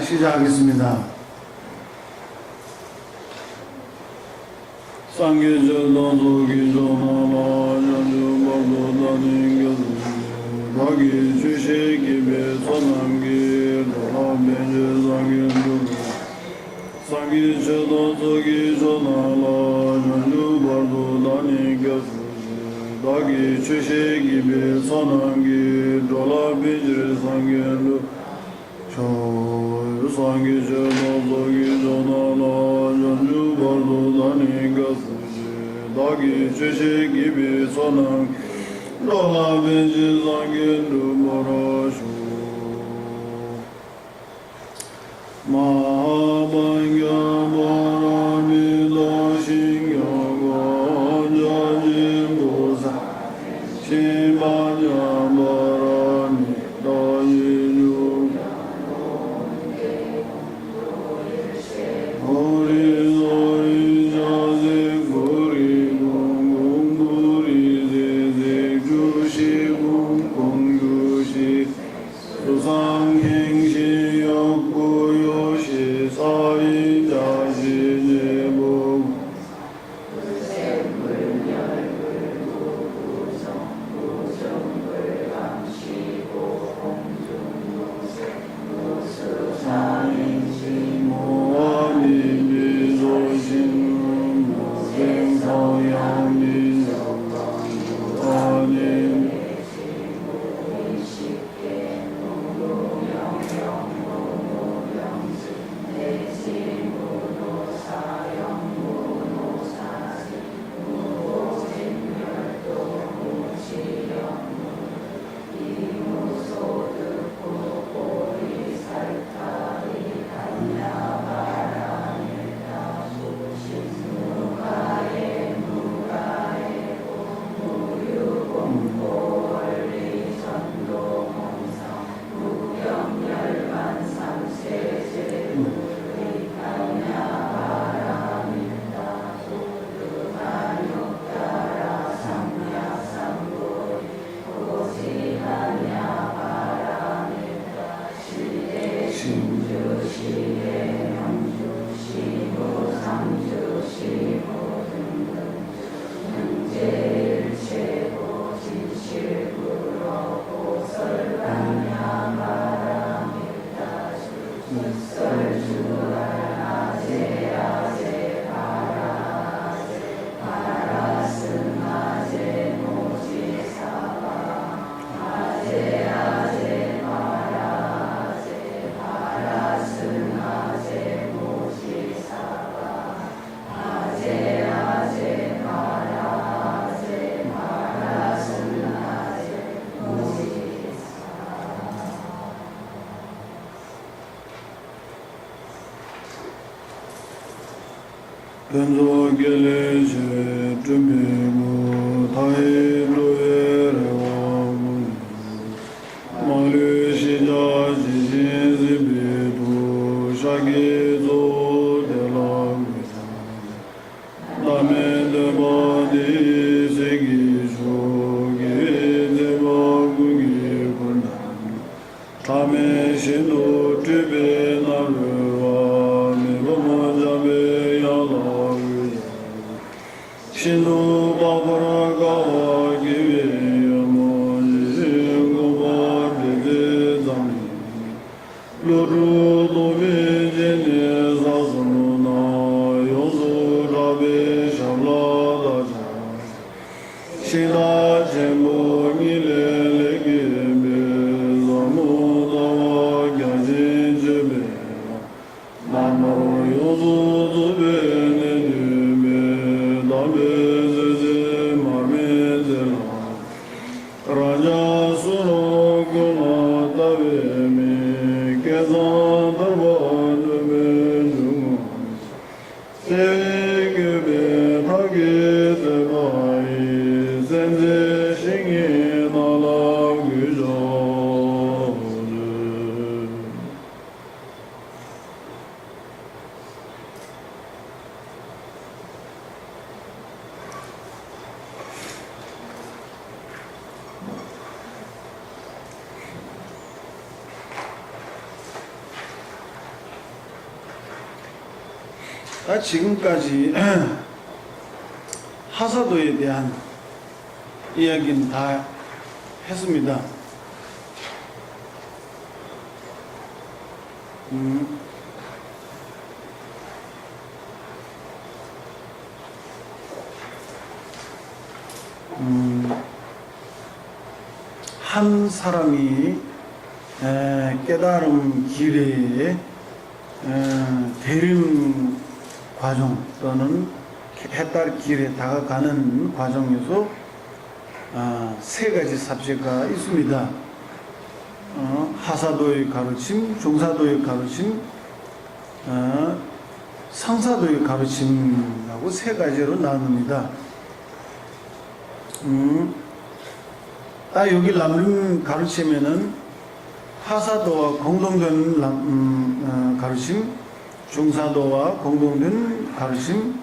시작하겠습니다. 상계절단소기조나라 전주법도다닌교수 박이 주식기배 소남기 도라벤제상견주 상계절단소기조나라 전주법도다닌교수 박이 주식기배 소남기 도라벤제상견주 상계절단소기조나라 전주법도다닌교수 다기 주식기비 소낭 로라벤지 상견주 모라쇼 마하반겨 보라미도 신경고 저진보사 신반여 보라미 도인주 변조결례제 준비무 타이로에레와무 마르시자 지진지비도 샤기조 데라미사 다메데바디 세기쇼기 데바구기군다 다메시도 트베나르와 미보모자베 신도 바바라가와 기회야모지 고바르게담 로루도베제네 사스누나 요수라베 샬라다자 시다제모미레레게베 사무다와 갸진제베 나모 요수도베네 지금까지 하사도에 대한 이야기는 다 했습니다. 한 사람이 깨달음 길에 대륜 과정 또는 해탈 길에 다가가는 과정에서 세 가지 삽제가 있습니다. 하사도의 가르침, 중사도의 가르침, 상사도의 가르침이라고 세 가지로 나눕니다. 여기 람림 가르침에는 하사도와 공동된 가르침, 중사도와 공동된 가르침,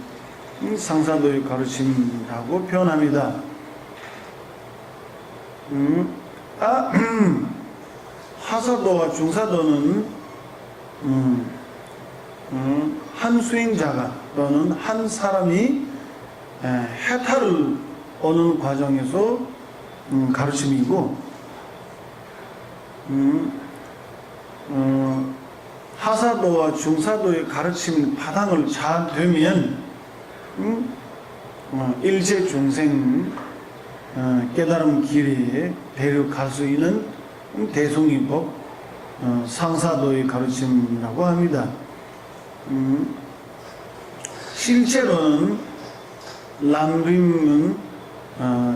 상사도의 가르침이라고 표현합니다. 하사도와 중사도는 한 수행자가 또는 한 사람이 해탈을 오는 과정에서 가르침이고, 하사도와 중사도의 가르침 바탕을 잘 되면 일체 중생 깨달음 길에 데려갈 수 있는 대승이법 상사도의 가르침이라고 합니다. 실제로는 람림은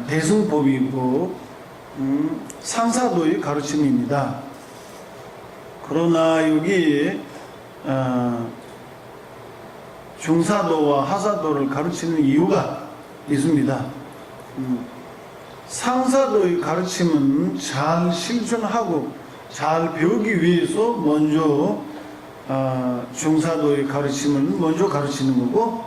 대승법이고 상사도의 가르침입니다. 그러나 여기 중사도와 하사도를 가르치는 이유가 있습니다. 상사도의 가르침은 잘 실천하고 잘 배우기 위해서 먼저 중사도의 가르침을 먼저 가르치는 거고,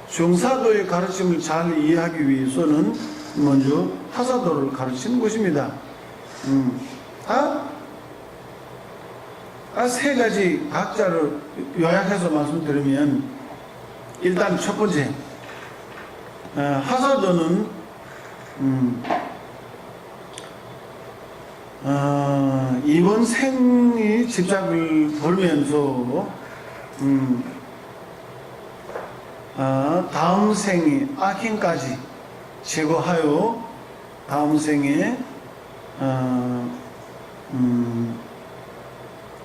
중사도의 가르침을 잘 이해하기 위해서는 먼저 하사도를 가르치는 것입니다. 세 가지 각자를 요약해서 말씀드리면, 일단 첫 번째, 하사도는 이번 생의 집착을 벌면서 다음 생의 악행까지 제거하여 다음 생에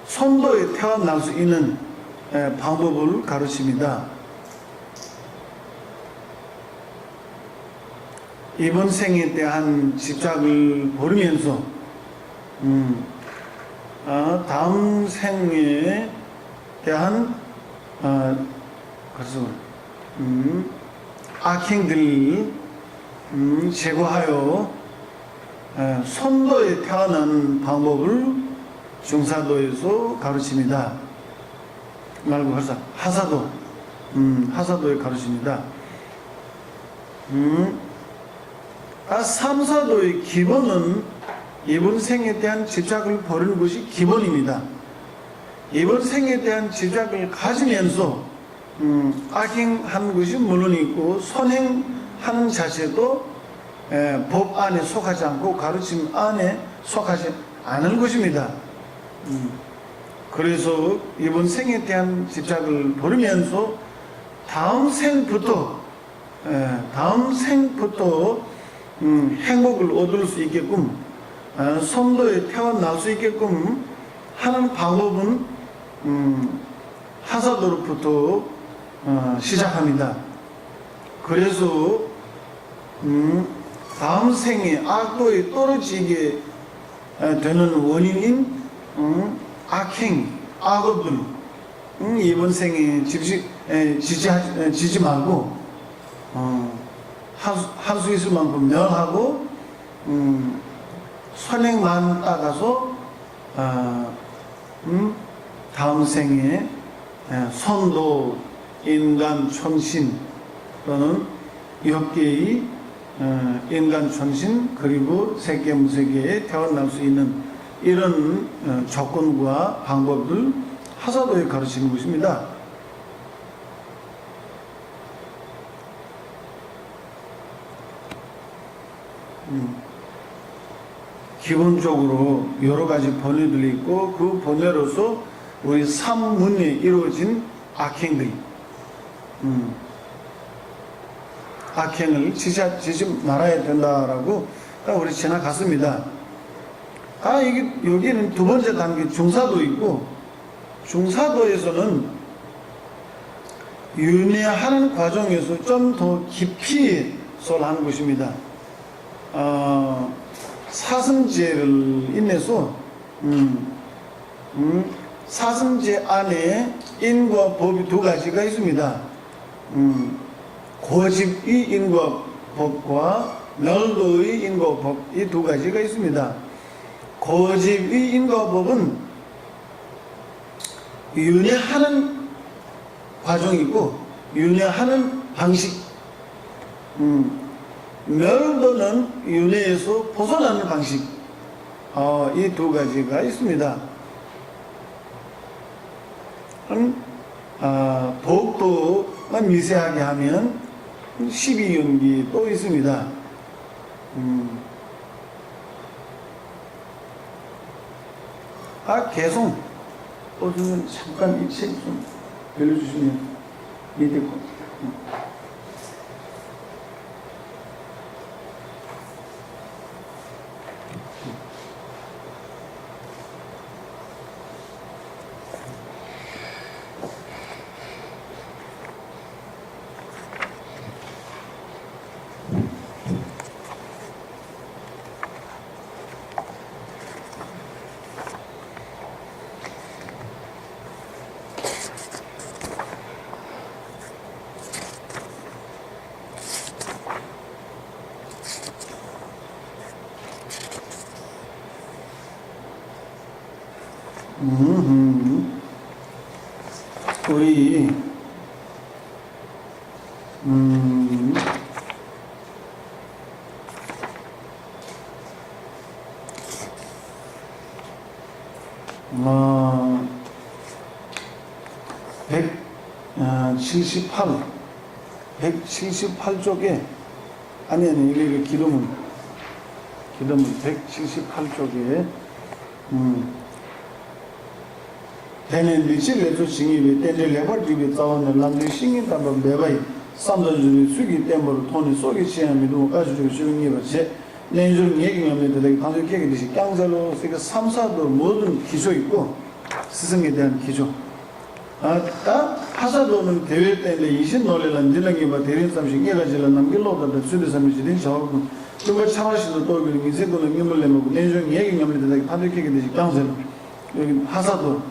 선도에 태어날 수 있는 방법을 가르칩니다. 이번 생에 대한 집착을 버리면서 다음 생에 대한 악행들을 제거하여 선도에 태어나는 방법을 중사도에서 가르칩니다. 말고 하사도, 하사도에 가르칩니다. 삼사도의 기본은 이번 생에 대한 집착을 버리는 것이 기본입니다. 이번 생에 대한 집착을 가지면서 악행하는 것이 물론 있고, 선행하는 자체도 법 안에 속하지 않고 가르침 안에 속하지 않은 것입니다. 그래서 이번 생에 대한 집착을 버리면서 다음 생부터 행복을 얻을 수 있게끔, 선도에 태어날 수 있게끔 하는 방법은 하사도로부터 시작합니다. 그래서 다음 생에 악도에 떨어지게 되는 원인인 악행, 악업을 이번 생에 지지 말고 할 수 있을 만큼 면하고 선행만 따가서 다음 생에 선도, 인간 천신 또는 역계의 인간 천신 그리고 세계 무세계에 태어날 수 있는 이런 조건과 방법을 하사도에 가르치는 것입니다. 기본적으로 여러 가지 번뇌들이 있고 그 번뇌로서 우리 삼문에 이루어진 악행들이 악행을 지지 말아야 된다라고 우리 지나갔습니다. 이게 여기는 두 번째 단계 중사도 있고, 중사도에서는 윤회하는 과정에서 좀 더 깊이 하는 것입니다. 사승제를 인해서 사승제 안에 인과 법이 두 가지가 있습니다. 고집의 인과 법과 널도의 인과 법, 이 두 가지가 있습니다. 고집의 인과 법은 윤회하는 과정이고 윤회하는 방식, 멸도는 윤회에서 벗어나는 방식, 이 두 가지가 있습니다. 더욱더 미세하게 하면 12윤기 또 있습니다. 개송 잠깐 이 책 좀 빌려주시면 밑에 거. 우리 (178) 178쪽에 아니 이게 기도문 178쪽에 대는 리실레도 징입에 대를 레버티비 자원을 남들 신경담을 매바이 삼도주의 수기 때문에 돈이 쏘기 시험에도 가지고 주는 게 맞지. 내년 얘기하면 되게 방송 계획듯이 깡살로 세계 3사도 모든 기조 있고 스승에 대한 기조. 하사도는 대회 때문에 20놀래는 지능이 뭐 대린 30개가지를 남길로다 수대삼이지린 저하고 정말 참아시도 또 그런 인생도는 힘을 내먹고 내년 얘기하면 되게 방송 계획듯이 깡살로 여기 하사도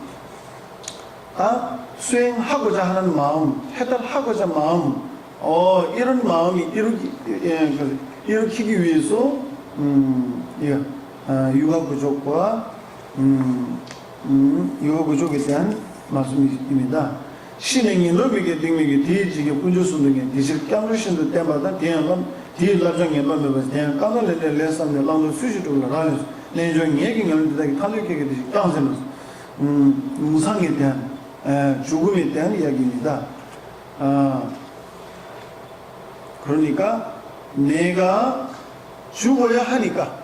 수행하고자 하는 마음, 해달하고자 마음, 이런 마음이 일으키기 위해서, 육아 부족과, 육아 부족에 대한 말씀입니다. 신행이 넓이게 등맥이 뒤지게 군주수 등에 뒤질 깡루신도 때마다 뒤에 라정에 넘어가서 대한 깡달레 레삼네 랑도 수시적으로 라려서 내종 얘기하는 데다가 탄력하게 되시 깡세면서 무상에 대한 죽음에 대한 이야기입니다. 그러니까 내가 죽어야 하니까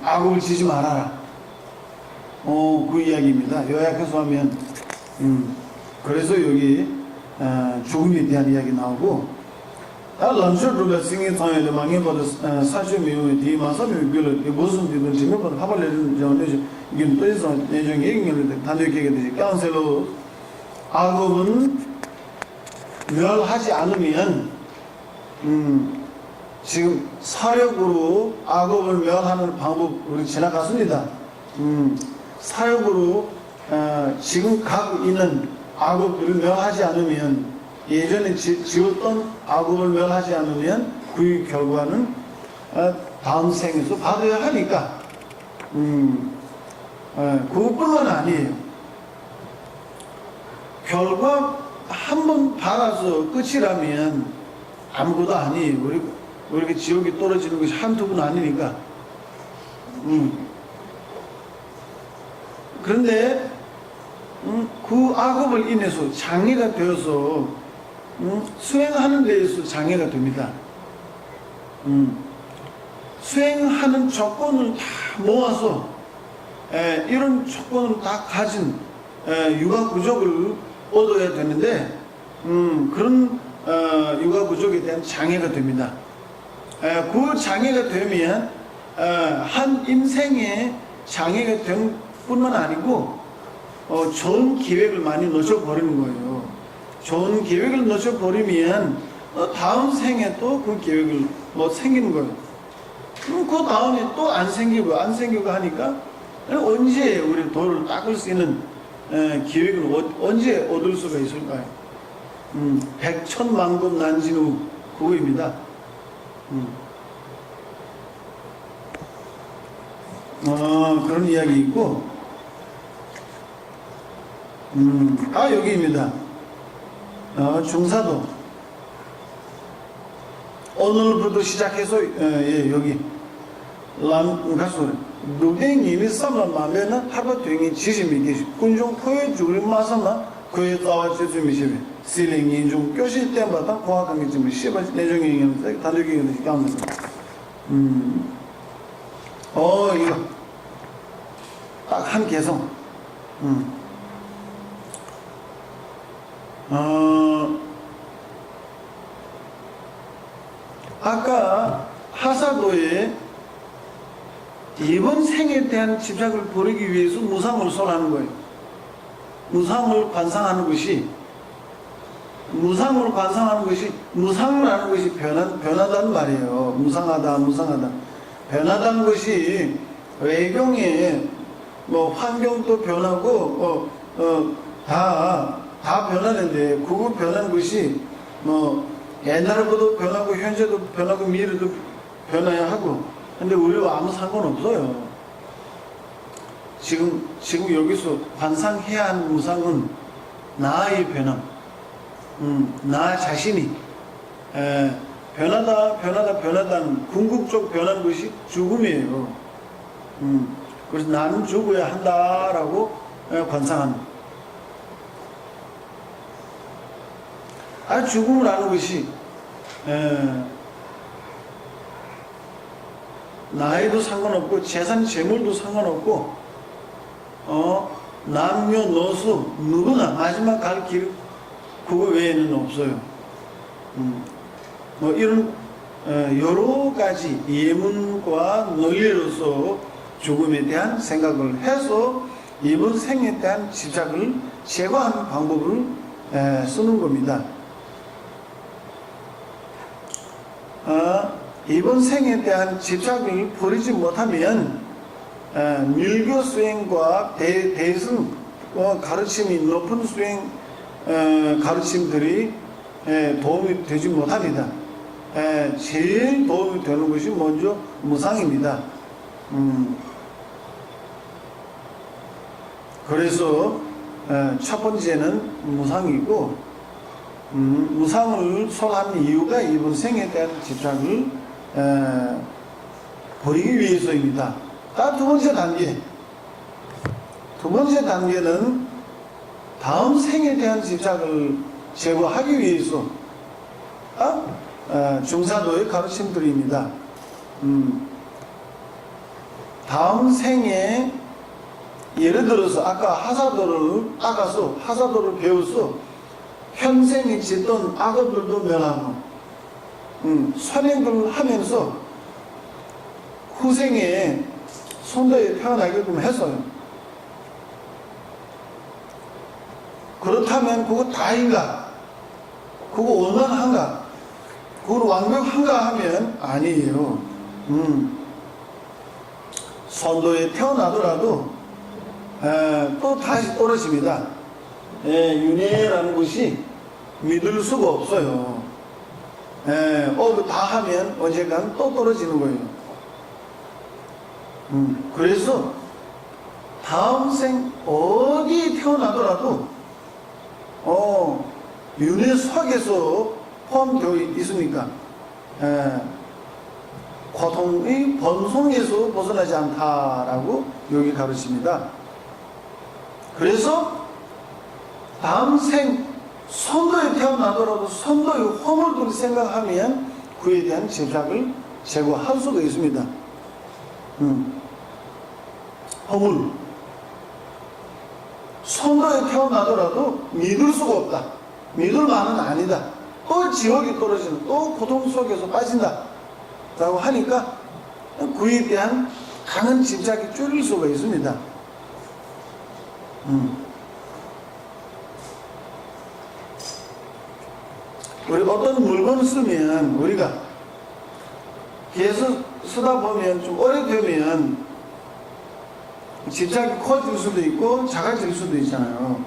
악을 지지 말아라. 그 이야기입니다. 요약해서 하면 그래서 여기 죽음에 대한 이야기 나오고 런처루가 생애상에도 망해버려 사주미용에 뒤마사미용 빌로 무슨 뒤든 지면보다 하발레는 저는 이게 또 있어 내정 얘기하는데 단독하게 되지 깡셀로 악업은 멸하지 않으면 지금 사력으로 악업을 멸하는 방법 우리 지나갔습니다. 사력으로 지금 갖고 있는 악업들을 멸하지 않으면 예전에 지었던 악업을 멸하지 않으면 그 결과는 다음 생에서 받아야 하니까 그것뿐만 아니에요. 결과 한 번 받아서 끝이라면 아무것도 아니에요. 우리 이렇게 지옥에 떨어지는 것이 한두 번 아니니까. 그런데 그 악업을 인해서 장애가 되어서 수행하는 데에서 장애가 됩니다. 수행하는 조건을 다 모아서 이런 조건을 다 가진 육아 부족을 얻어야 되는데 그런 육아 부족에 대한 장애가 됩니다. 그 장애가 되면 한 인생의 장애가 된 뿐만 아니고 좋은 기획을 많이 놓쳐버리는 거예요. 좋은 기획을 놓쳐버리면 다음 생에 또 그 계획을 못 생기는 거예요. 그럼 그 다음에 또 안 생기고 하니까 언제 우리 도를 닦을 수 있는 기획을 언제 얻을 수가 있을까요? 백천만금 난진후 그거입니다. 그런 이야기 있고, 여기입니다. 중사도. 오늘부터 시작해서, 여기, 가수, 누댕이미 쌈란 마면은 하루 동이 지심이 계시, 군종 코에 주를 마사나, 그에 따와 제주미시비, 실링이 좀 교실 때마다 고학관계 좀 시바 내종이 있는데, 단독이 있는데, 까면서. 이거. 딱 한 개성. 아까 하사도에 이번 생에 대한 집착을 버리기 위해서 무상을 설하는 거예요. 무상을 관상하는 것이, 무상을 하는 것이 변하다는 말이에요. 무상하다. 변하다는 것이 외경에 환경도 변하고 다 변하는데, 그거 변하는 것이 옛날보다 변하고 현재도 변하고 미래도 변해야 하고, 근데 우리와 아무 상관없어요. 지금 여기서 관상해야 하는 무상은 나의 변함, 나 자신이 변하다는 궁극적 변한 것이 죽음이에요. 그래서 나는 죽어야 한다라고 관상하는. 죽음을 아는 것이 나이도 상관없고 재산 재물도 상관없고 남녀노소 누구나 마지막 갈 길 그거 외에는 없어요. 이런 여러 가지 예문과 논리로서 죽음에 대한 생각을 해서 이번 생에 대한 집착을 제거하는 방법을 쓰는 겁니다. 이번 생에 대한 집착을 버리지 못하면 밀교 수행과 대승 가르침이 높은 수행 가르침들이 도움이 되지 못합니다. 제일 도움이 되는 것이 먼저 무상입니다. 그래서 첫 번째는 무상이고, 무상을 설한 이유가 이번 생에 대한 집착을 버리기 위해서입니다. 두 번째 단계는 다음 생에 대한 집착을 제거하기 위해서 중사도의 가르침들입니다. 다음 생에 예를 들어서 아까 하사도를 따가서 하사도를 배워서 현생에 짓던 악업들도 멸하고 선행들을 하면서 후생에 손도에 태어나게끔 했어요. 그렇다면 그거 다인가? 그거 원만한가? 그거 완벽한가 하면 아니에요. 선도에 태어나더라도 또 다시 떨어집니다. 윤회라는 것이 믿을 수가 없어요. 다 하면 언젠가는 또 떨어지는 거예요. 그래서 다음 생 어디에 태어나더라도 윤회 속에서 포함되어 있으니까 고통의 번성에서 벗어나지 않다라고 여기 가르칩니다. 그래서 다음 생 선도에 태어나더라도 선도의 허물들을 생각하면 그에 대한 집착을 제거할 수가 있습니다. 허물. 손도에 태어나더라도 믿을 수가 없다. 믿을 만은 아니다. 또 지옥이 떨어지는, 또 고통 속에서 빠진다. 라고 하니까 그에 대한 강한 집착이 줄일 수가 있습니다. 우리 어떤 물건을 쓰면 우리가 계속 쓰다 보면 좀 오래되면 집착이 커질 수도 있고 작아질 수도 있잖아요.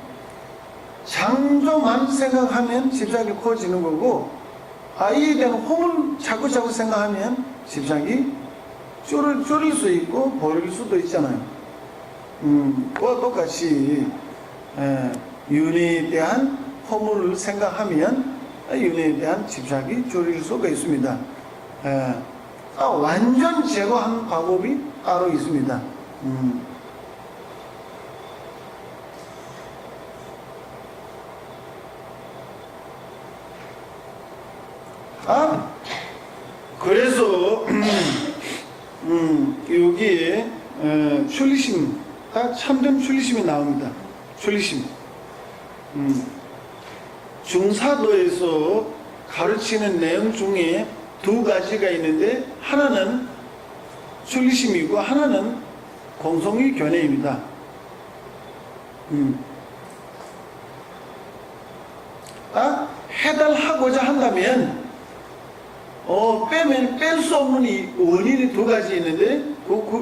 장조만 생각하면 집착이 커지는 거고, 이에 대한 홈을 자꾸 생각하면 집착이 줄일 수 있고 버릴 수도 있잖아요. 그와 똑같이 윤회에 대한 허물을 생각하면 윤회에 대한 집착이 줄일 수가 있습니다. 완전 제거하는 방법이 따로 있습니다. 그래서 여기에 출리심, 참된 출리심이 나옵니다. 출리심. 중사도에서 가르치는 내용 중에 두 가지가 있는데, 하나는 출리심이고 하나는 공성의 견해입니다. 해달하고자 한다면 빼면 뺄 수 없는 이 원인이 두 가지 있는데,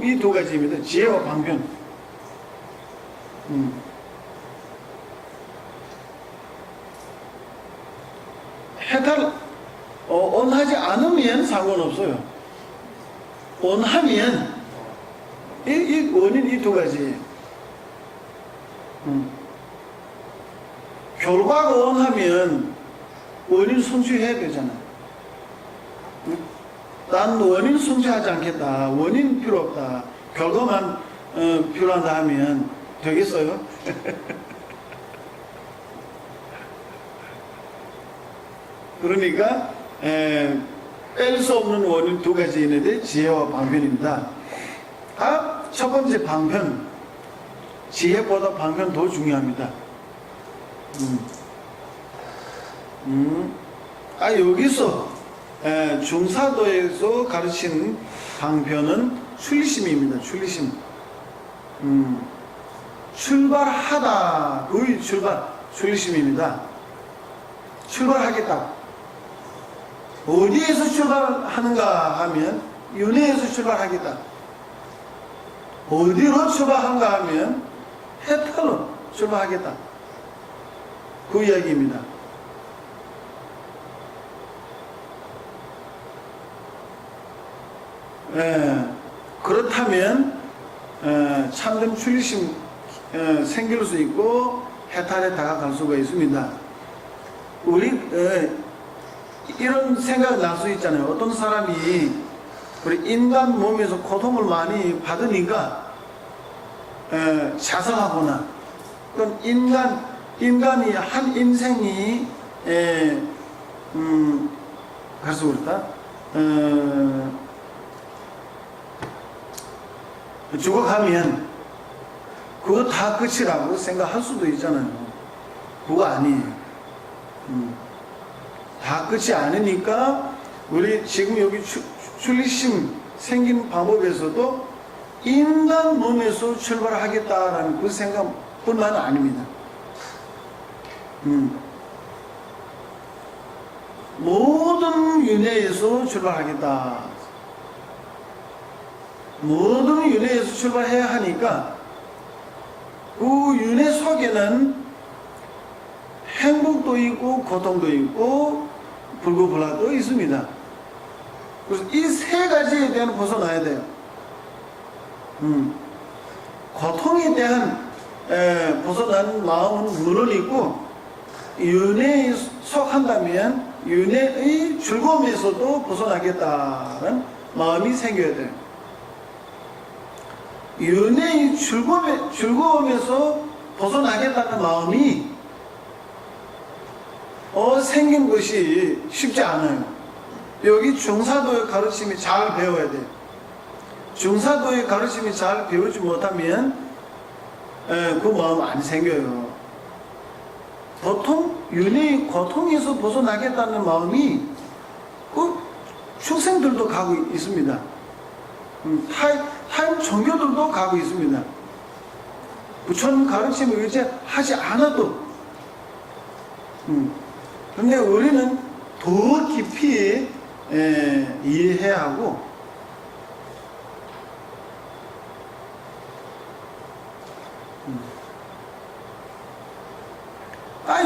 이 두 가지입니다. 지혜와 방편. 해달 원하지 않으면 상관없어요. 원하면 이 원인 이 두 가지예요. 결과가 원하면 원인 성취해야 되잖아요. 난 원인 성취하지 않겠다. 원인 필요 없다. 결과만 필요하다 하면 되겠어요? 그러니까 뺄 수 없는 원인 두 가지 있는데 지혜와 방편입니다. 첫 번째 방편. 지혜보다 방편 더 중요합니다. 여기서 중사도에서 가르치는 방편은 출리심입니다. 출리심. 출발하다. 그의 출리심입니다. 출발하겠다. 어디에서 출발하는가 하면 윤회에서 출발하겠다. 어디로 출발한가 하면 해탈로 출발하겠다. 그 이야기입니다. 그렇다면 참된 출리심 생길 수 있고 해탈에 다가갈 수가 있습니다. 우리 이런 생각 날 수 있잖아요. 어떤 사람이 우리 인간 몸에서 고통을 많이 받으니까 자살하거나, 그건 인간이 한 인생이 그래서 그렇다. 죽어가면 그거 다 끝이라고 생각할 수도 있잖아요. 그거 아니에요. 다 끝이 아니니까 우리 지금 여기 출리심 생긴 방법에서도 인간 몸에서 출발하겠다라는 그 생각뿐만 아닙니다. 모든 윤회에서 출발하겠다. 모든 윤회에서 출발해야 하니까 그 윤회 속에는 행복도 있고 고통도 있고 불구불화도 있습니다. 그래서 이 세 가지에 대한 벗어나야 돼요. 고통에 대한 벗어나는 마음은 물론 있고, 윤회에 속한다면 윤회의 즐거움에서도 벗어나겠다는 마음이 생겨야 돼요. 윤회의 즐거움에서 벗어나겠다는 마음이 생긴 것이 쉽지 않아요. 여기 중사도의 가르침이 잘 배워야 돼요. 중사도의 가르침이 잘 배우지 못하면 그 마음 안 생겨요. 보통 윤회의 고통에서 벗어나겠다는 마음이 그 축생들도 가고 있습니다. 타임 종교들도 가고 있습니다. 부처님 가르침을 의지하지 않아도. 근데 우리는 더 깊이 이해해야 하고,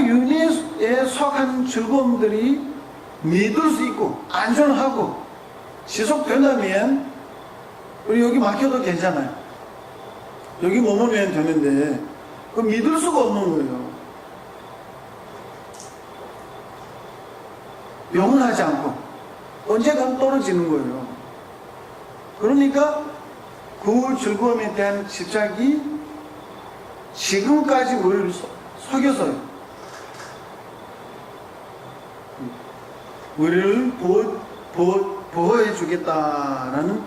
윤회에 속한 즐거움들이 믿을 수 있고 안전하고 지속된다면 우리 여기 막혀도 괜찮아요. 여기 머물면 되는데 그 믿을 수가 없는 거예요. 영원하지 않고 언젠가 떨어지는 거예요. 그러니까 그 즐거움에 대한 집착이 지금까지 우리를 속여서요. 우리를 보호해 주겠다라는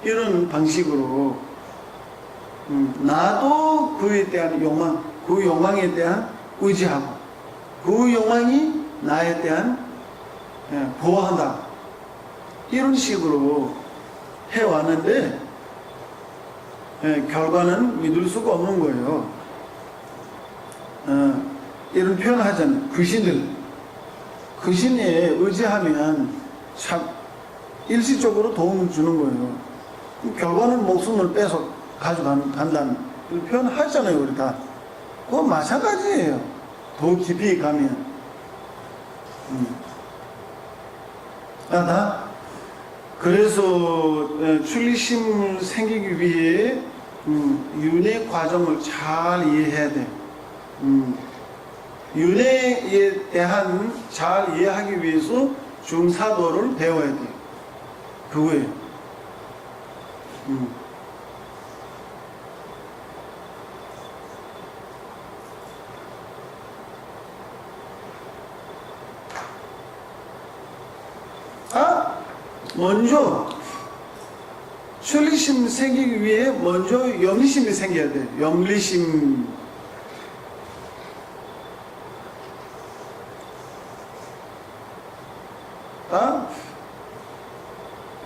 이런 방식으로 나도 그에 대한 욕망, 그 욕망에 대한 의지하고 그 욕망이 나에 대한 보호한다, 이런 식으로 해왔는데 결과는 믿을 수가 없는 거예요. 이런 표현 하잖아요. 귀신에 의지하면 참 일시적으로 도움을 주는 거예요. 결과는 목숨을 빼서 가져간다는 표현 하잖아요. 우리 다. 그거 마찬가지예요. 더 깊이 가면. 그래서 출리심을 생기기 위해 윤회 과정을 잘 이해해야 돼. 윤회에 대한 잘 이해하기 위해서 중사도를 배워야 돼. 그거예요. 먼저 출리심 생기기 위해 먼저 영리심이 생겨야 돼. 영리심.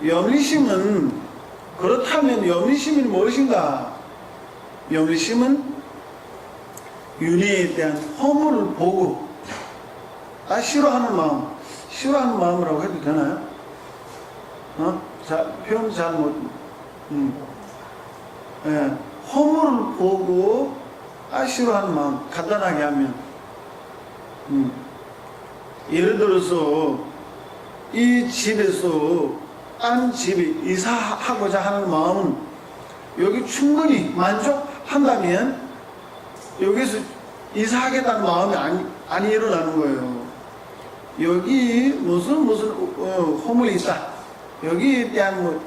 영리심은, 그렇다면 영리심이 무엇인가? 영리심은 윤회에 대한 허물을 보고 싫어하는 마음이라고 해도 되나요? 표현 잘못. 허물을 보고 싫어하는 마음, 간단하게 하면 예를 들어서 이 집에서 딴 집에 이사하고자 하는 마음은 여기 충분히 만족한다면 여기서 이사하겠다는 마음이 안 일어나는 거예요. 여기 무슨 허물이 있다, 여기에 대한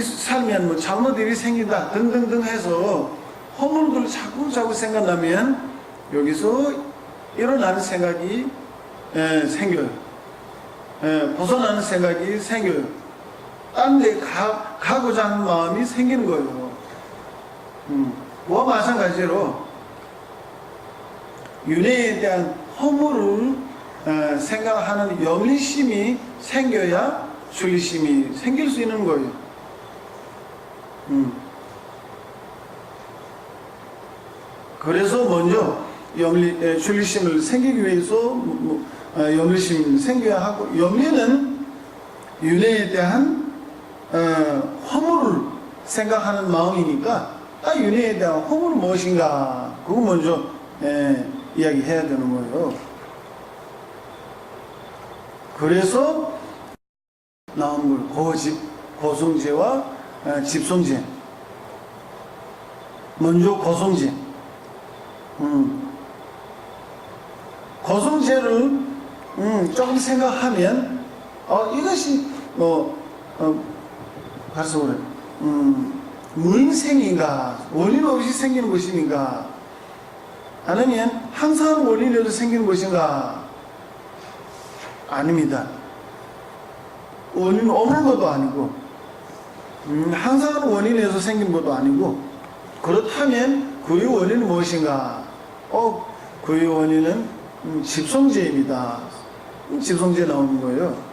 살면 잘못들이 생긴다 등등등 해서 허물들 자꾸 생각나면 여기서 일어나는 생각이 생겨요. 벗어나는 생각이 생겨요. 딴 데 가고자 하는 마음이 생기는 거예요. 그와 마찬가지로 윤회에 대한 허물을 생각하는 영리심이 생겨야 출리심이 생길 수 있는 거예요. 그래서 먼저 출리심을 생기기 위해서 영리심이 생겨야 하고, 영리는 윤회에 대한 허물을 생각하는 마음이니까 윤회에 대한 허물은 무엇인가, 그거 먼저 이야기해야 되는 거예요. 그래서 나온 걸 고성제와 집성제. 먼저 고성제. 고성제를 조금 생각하면 이것이 가서 그래. 무인생인가, 원인 없이 생기는 것인가, 아니면 항상 원인으로 생기는 것인가? 아닙니다. 원인 없는 것도 아니고, 항상 원인에서 생긴 것도 아니고, 그렇다면 그의 원인은 무엇인가? 그의 원인은 집성제입니다. 집성제 나오는 거예요.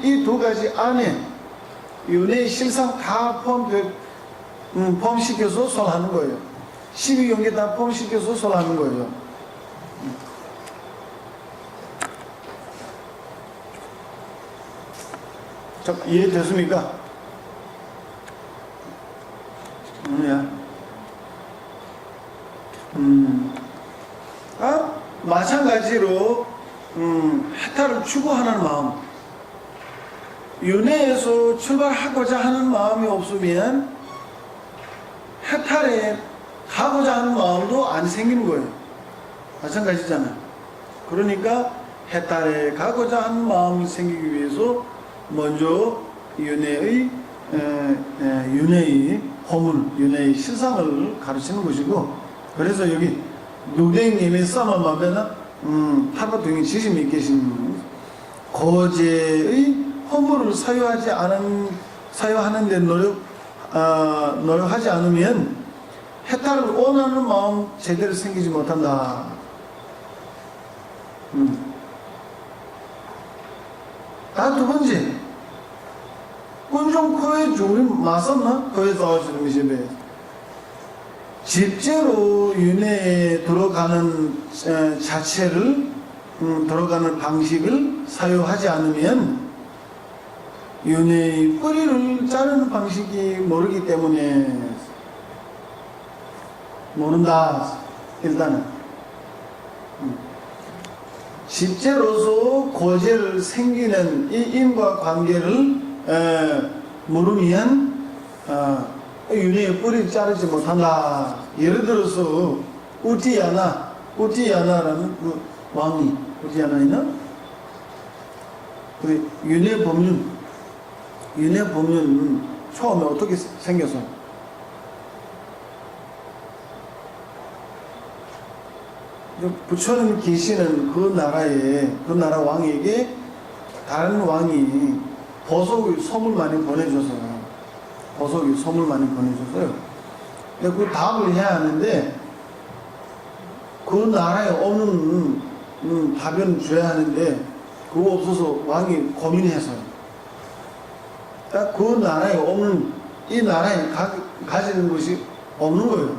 이 두 가지 안에 윤회의 실상 다 포함시켜서 설하는 거예요. 12경계 다 포함시켜서 설하는 거예요. 자, 이해됐습니까? 마찬가지로 해탈을 추구하는 마음, 윤회에서 출발하고자 하는 마음이 없으면 해탈에 가고자 하는 마음도 안 생기는 거예요. 마찬가지잖아요. 그러니까 해탈에 가고자 하는 마음이 생기기 위해서 먼저 윤회의 허물, 윤회의 실상을 가르치는 것이고, 그래서 여기 누대님의 써만마면은 하루동이 지심이 계신 거제의 허물을 사유하는데 노력하지 않으면 해탈을 원하는 마음 제대로 생기지 못한다. 두 번째, 꾼종 우리 맞았나? 거에 나와주는 미시베. 집제로 윤회에 들어가는 자체를, 들어가는 방식을 사유하지 않으면 윤회의 뿌리를 자르는 방식이 모르기 때문에 모른다. 일단은 집제로서 고제를 생기는 이 인과 관계를 모르면 윤회의 뿌리를 자르지 못한다. 예를 들어서 우티야나라는 그 왕이, 우티야나에는 우리 윤회 법륜 처음에 어떻게 생겼어요? 부처님 계시는 그 나라 왕에게 다른 왕이 보석의 선물 많이 보내줬어요. 보석의 선물 많이 보내줬어요. 근데 그 답을 해야 하는데, 그 나라에 없는 답변을 줘야 하는데, 그거 없어서 왕이 고민했어요. 그 나라에 없는, 이 나라에 가지는 것이 없는 거예요.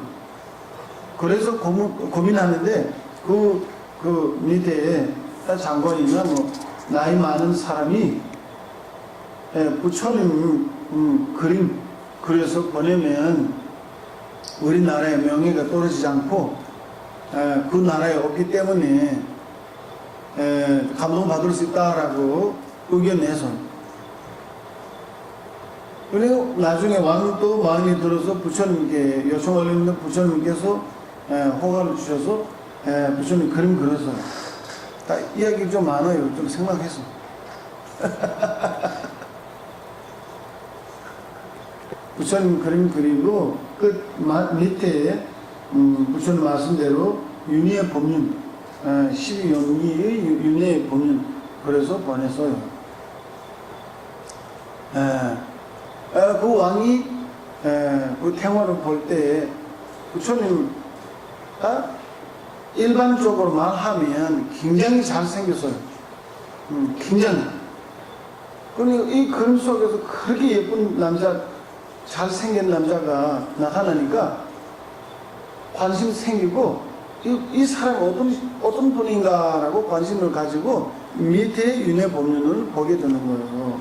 그래서 고민하는데, 그 밑에 장관이나 나이 많은 사람이 부처님 그림 그려서 보내면 우리나라의 명예가 떨어지지 않고 그 나라에 없기 때문에 감동받을 수 있다라고 의견내서, 그리고 나중에 왕도 마음에 들어서 부처님께 요청을 했는데 부처님께서 허가를 주셔서 부처님 그림 그려서, 다 이야기 좀 많아요. 좀 생각해서. 부처님 그림 그리고 끝 밑에 부처님 말씀대로 윤회의 법륜, 12연기의 윤회의 법륜 그래서 보냈어요. 그 왕이 그 태화를 볼 때 부처님 일반적으로 말하면 굉장히 잘생겼어요. 굉장히. 그러니까 이 그림 속에서 그렇게 예쁜 남자, 잘생긴 남자가 나타나니까 관심이 생기고, 이 사람이 어떤 분인가라고 관심을 가지고 밑에 윤회 법륜을 보게 되는 거예요.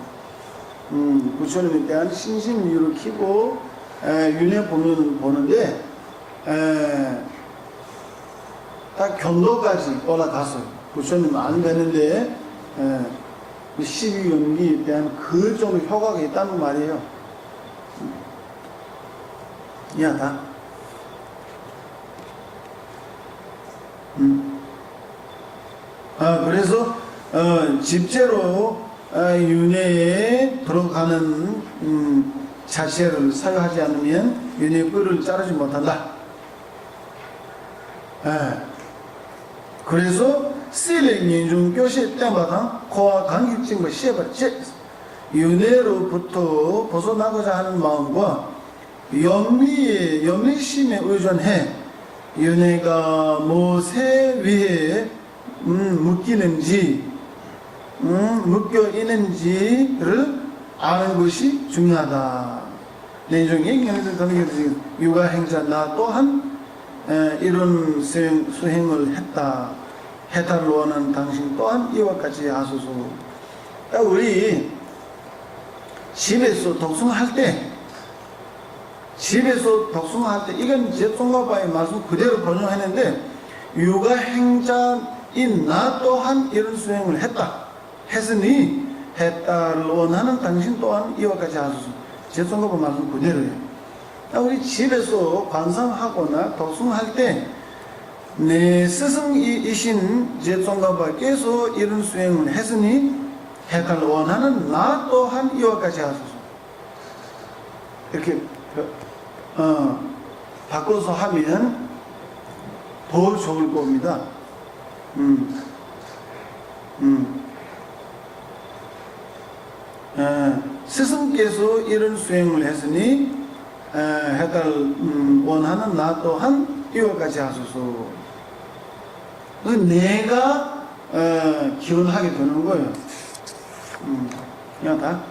부처님에 대한 신심유를 키고 윤회 법륜을 보는데 딱 경도까지 올라갔어요. 부처님 안 되는데 12연기에 대한 그 정도 효과가 있다는 말이에요. 이해하다? 그래서 집제로 윤회에 들어가는 자체를 사유하지 않으면 윤회의 뿔을 자르지 못한다. 예. 그래서 실의 인중 교시 때마다 코와 감기증과 시에바 윤회로부터 벗어나고자 하는 마음과 염리심에 의존해 윤회가 무엇에 위해 묶이는지 묶여 있는지를 아는 것이 중요하다. 내중에 육아 행자 나 또한 이런 수행을 했다. 해탈을 원하는 당신 또한 이와 같이 하소서. 우리 집에서 독송할 때 이건 제통가바의 말씀 그대로 번역했는데 육아 행자인 나 또한 이런 수행을 했으니 해탈을 원하는 당신 또한 이와 같이 하소서. 제통가바 말씀 그대로예요. 우리 집에서 관상하거나 독송할 때 내 스승이신 제통가바께서 이런 수행을 했으니 해탈을 원하는 나 또한 이와 같이 하소서. 이렇게 바꿔서 하면 더 좋을 겁니다. 스승께서 이런 수행을 했으니 해탈을 원하는 나 또한 이와 같이 하소서. 그래서 내가 기원하게 되는 거예요. 그냥 다.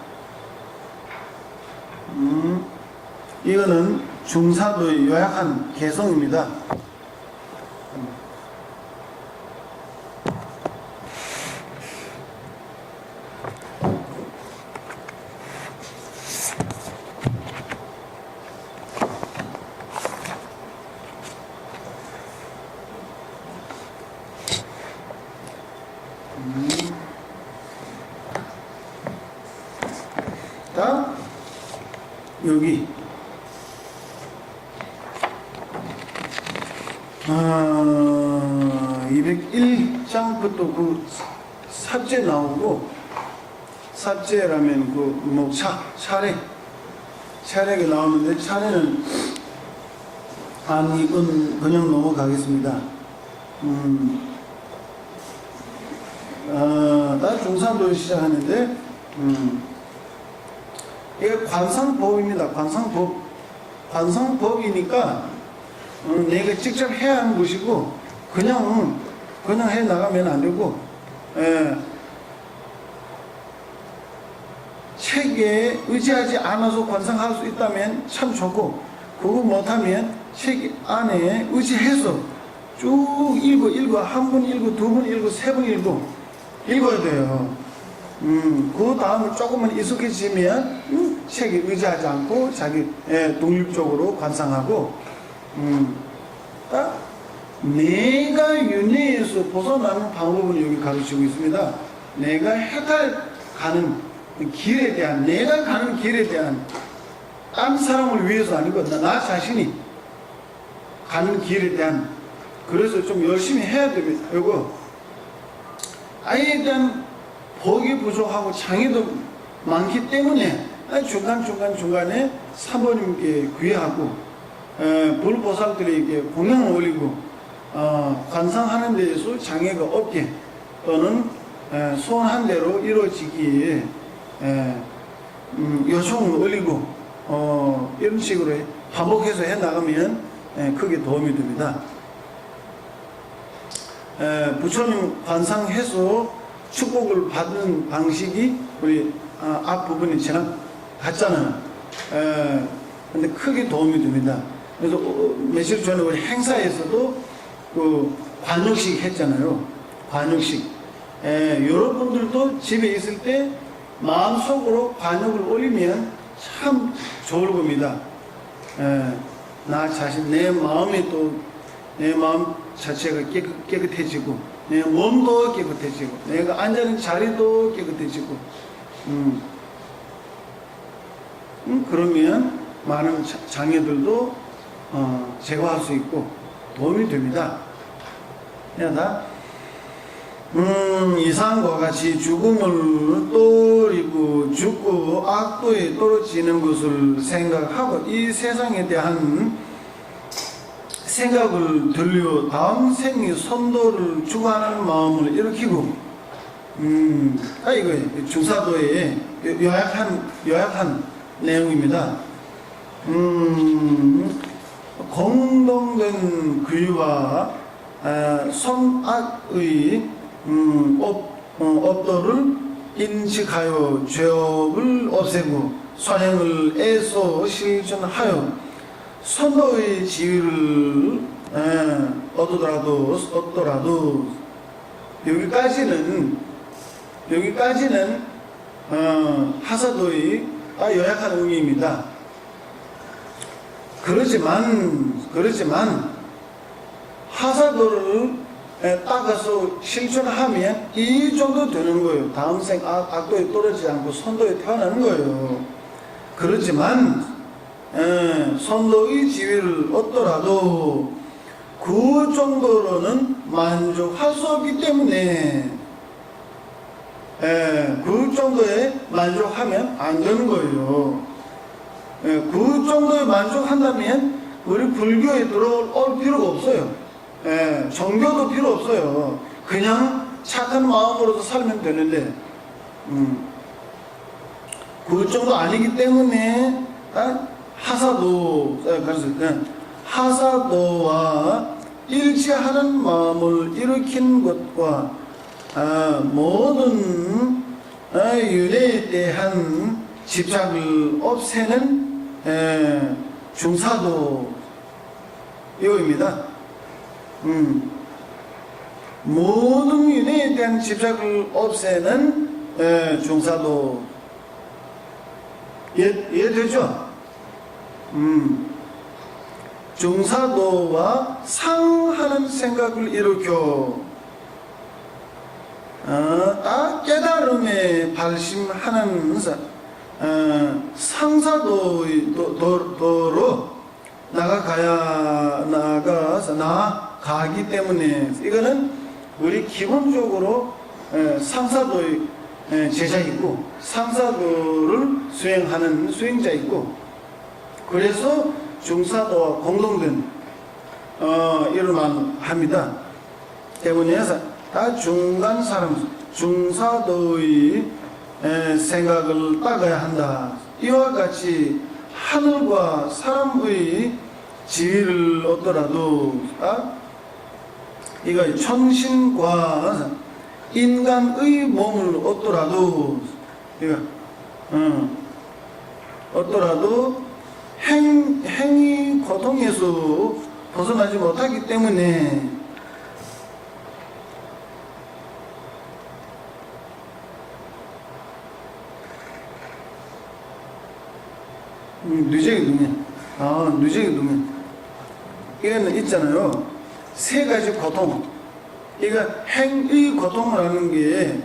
이거는 중사도의 요약한 개성입니다. 자, 여기 201장부터 그 삽제 나오고, 삽제라면 그 뭐 차례가 나오는데, 차례는 이건 그냥 넘어가겠습니다. 나 중산도를 시작하는데, 이게 관상법입니다. 관상법이니까 내가 직접 해야 하는 것이고, 그냥 해 나가면 안 되고, 책에 의지하지 않아서 관상할 수 있다면 참 좋고, 그거 못하면 책 안에 의지해서 쭉 읽어 한 번 읽고 두 번 읽고 세 번 읽어야 돼요. 그 다음에 조금만 익숙해지면 책에 의지하지 않고 자기 독립적으로 관상하고, 딱 내가 윤회에서 벗어나는 방법을 여기 가르치고 있습니다. 내가 해탈 가는 길에 대한, 내가 가는 길에 대한, 딴 사람을 위해서 아니고 나 자신이 가는 길에 대한, 그래서 좀 열심히 해야 됩니다. 이거 아이에 대한 복이 부족하고 장애도 많기 때문에 중간에 사모님께 귀하고 불보살들에게 공양을 올리고 관상하는 데에서 장애가 없게 또는 소원한 대로 이루어지기에 요청을 올리고 이런 식으로 반복해서 해나가면 크게 도움이 됩니다. 부처님 관상해서 축복을 받는 방식이 우리 앞부분에 지나갔잖아요. 근데 크게 도움이 됩니다. 그래서 며칠 전에 우리 행사에서도 그 관육식 했잖아요. 관육식. 여러분들도 집에 있을 때 마음속으로 관육을 올리면 참 좋을 겁니다. 나 자신, 내 마음이 또, 내 마음 자체가 깨끗해지고, 내 몸도 깨끗해지고, 내가 앉아있는 자리도 깨끗해지고, 그러면 많은 장애들도 제거할 수 있고 도움이 됩니다. 이상과 같이 죽음을 떠올리고 죽고 악도에 떨어지는 것을 생각하고 이 세상에 대한 생각을 들려 다음 생의 선도를 추구하는 마음을 일으키고, 이거 중사도의 요약한 내용입니다. 공동된 규와 선악의 업도를 인식하여 죄업을 없애고 선행을 애써 실천하여 선도의 지위를 얻더라도 여기까지는 하사도의 요약한 의미입니다. 그렇지만 하사도를 따가서 실천하면 이 정도 되는 거예요. 다음 생 악도에 떨어지지 않고 선도에 태어나는 거예요. 그렇지만 선도의 지위를 얻더라도 그 정도로는 만족할 수 없기 때문에 그 정도에 만족하면 안 되는 거예요. 그 정도에 만족한다면 우리 불교에 들어올 필요가 없어요. 종교도 필요 없어요. 그냥 착한 마음으로도 살면 되는데 그 정도 아니기 때문에 하사도와 일치하는 마음을 일으킨 것과 모든 윤회에 대한 집착을 없애는 중사도 이거입니다. 모든 윤회에 대한 집착을 없애는 중사도 이해되죠? 중사도와 상하는 생각을 일으켜 깨달음에 발심하는 상사도로 나아가기 때문에 이거는 우리 기본적으로 상사도의 제자 있고 상사도를 수행하는 수행자 있고 그래서 중사도와 공동된 일을 합니다. 때문에 다 중간 사람 중사도의 생각을 따가야 한다. 이와 같이 하늘과 사람의 지위를 얻더라도 이거 천신과 인간의 몸을 얻더라도 행위 고통에서 벗어나지 못하기 때문에 누적이 누면 이거는 있잖아요. 세 가지 고통. 이거 행위 고통을 하는 게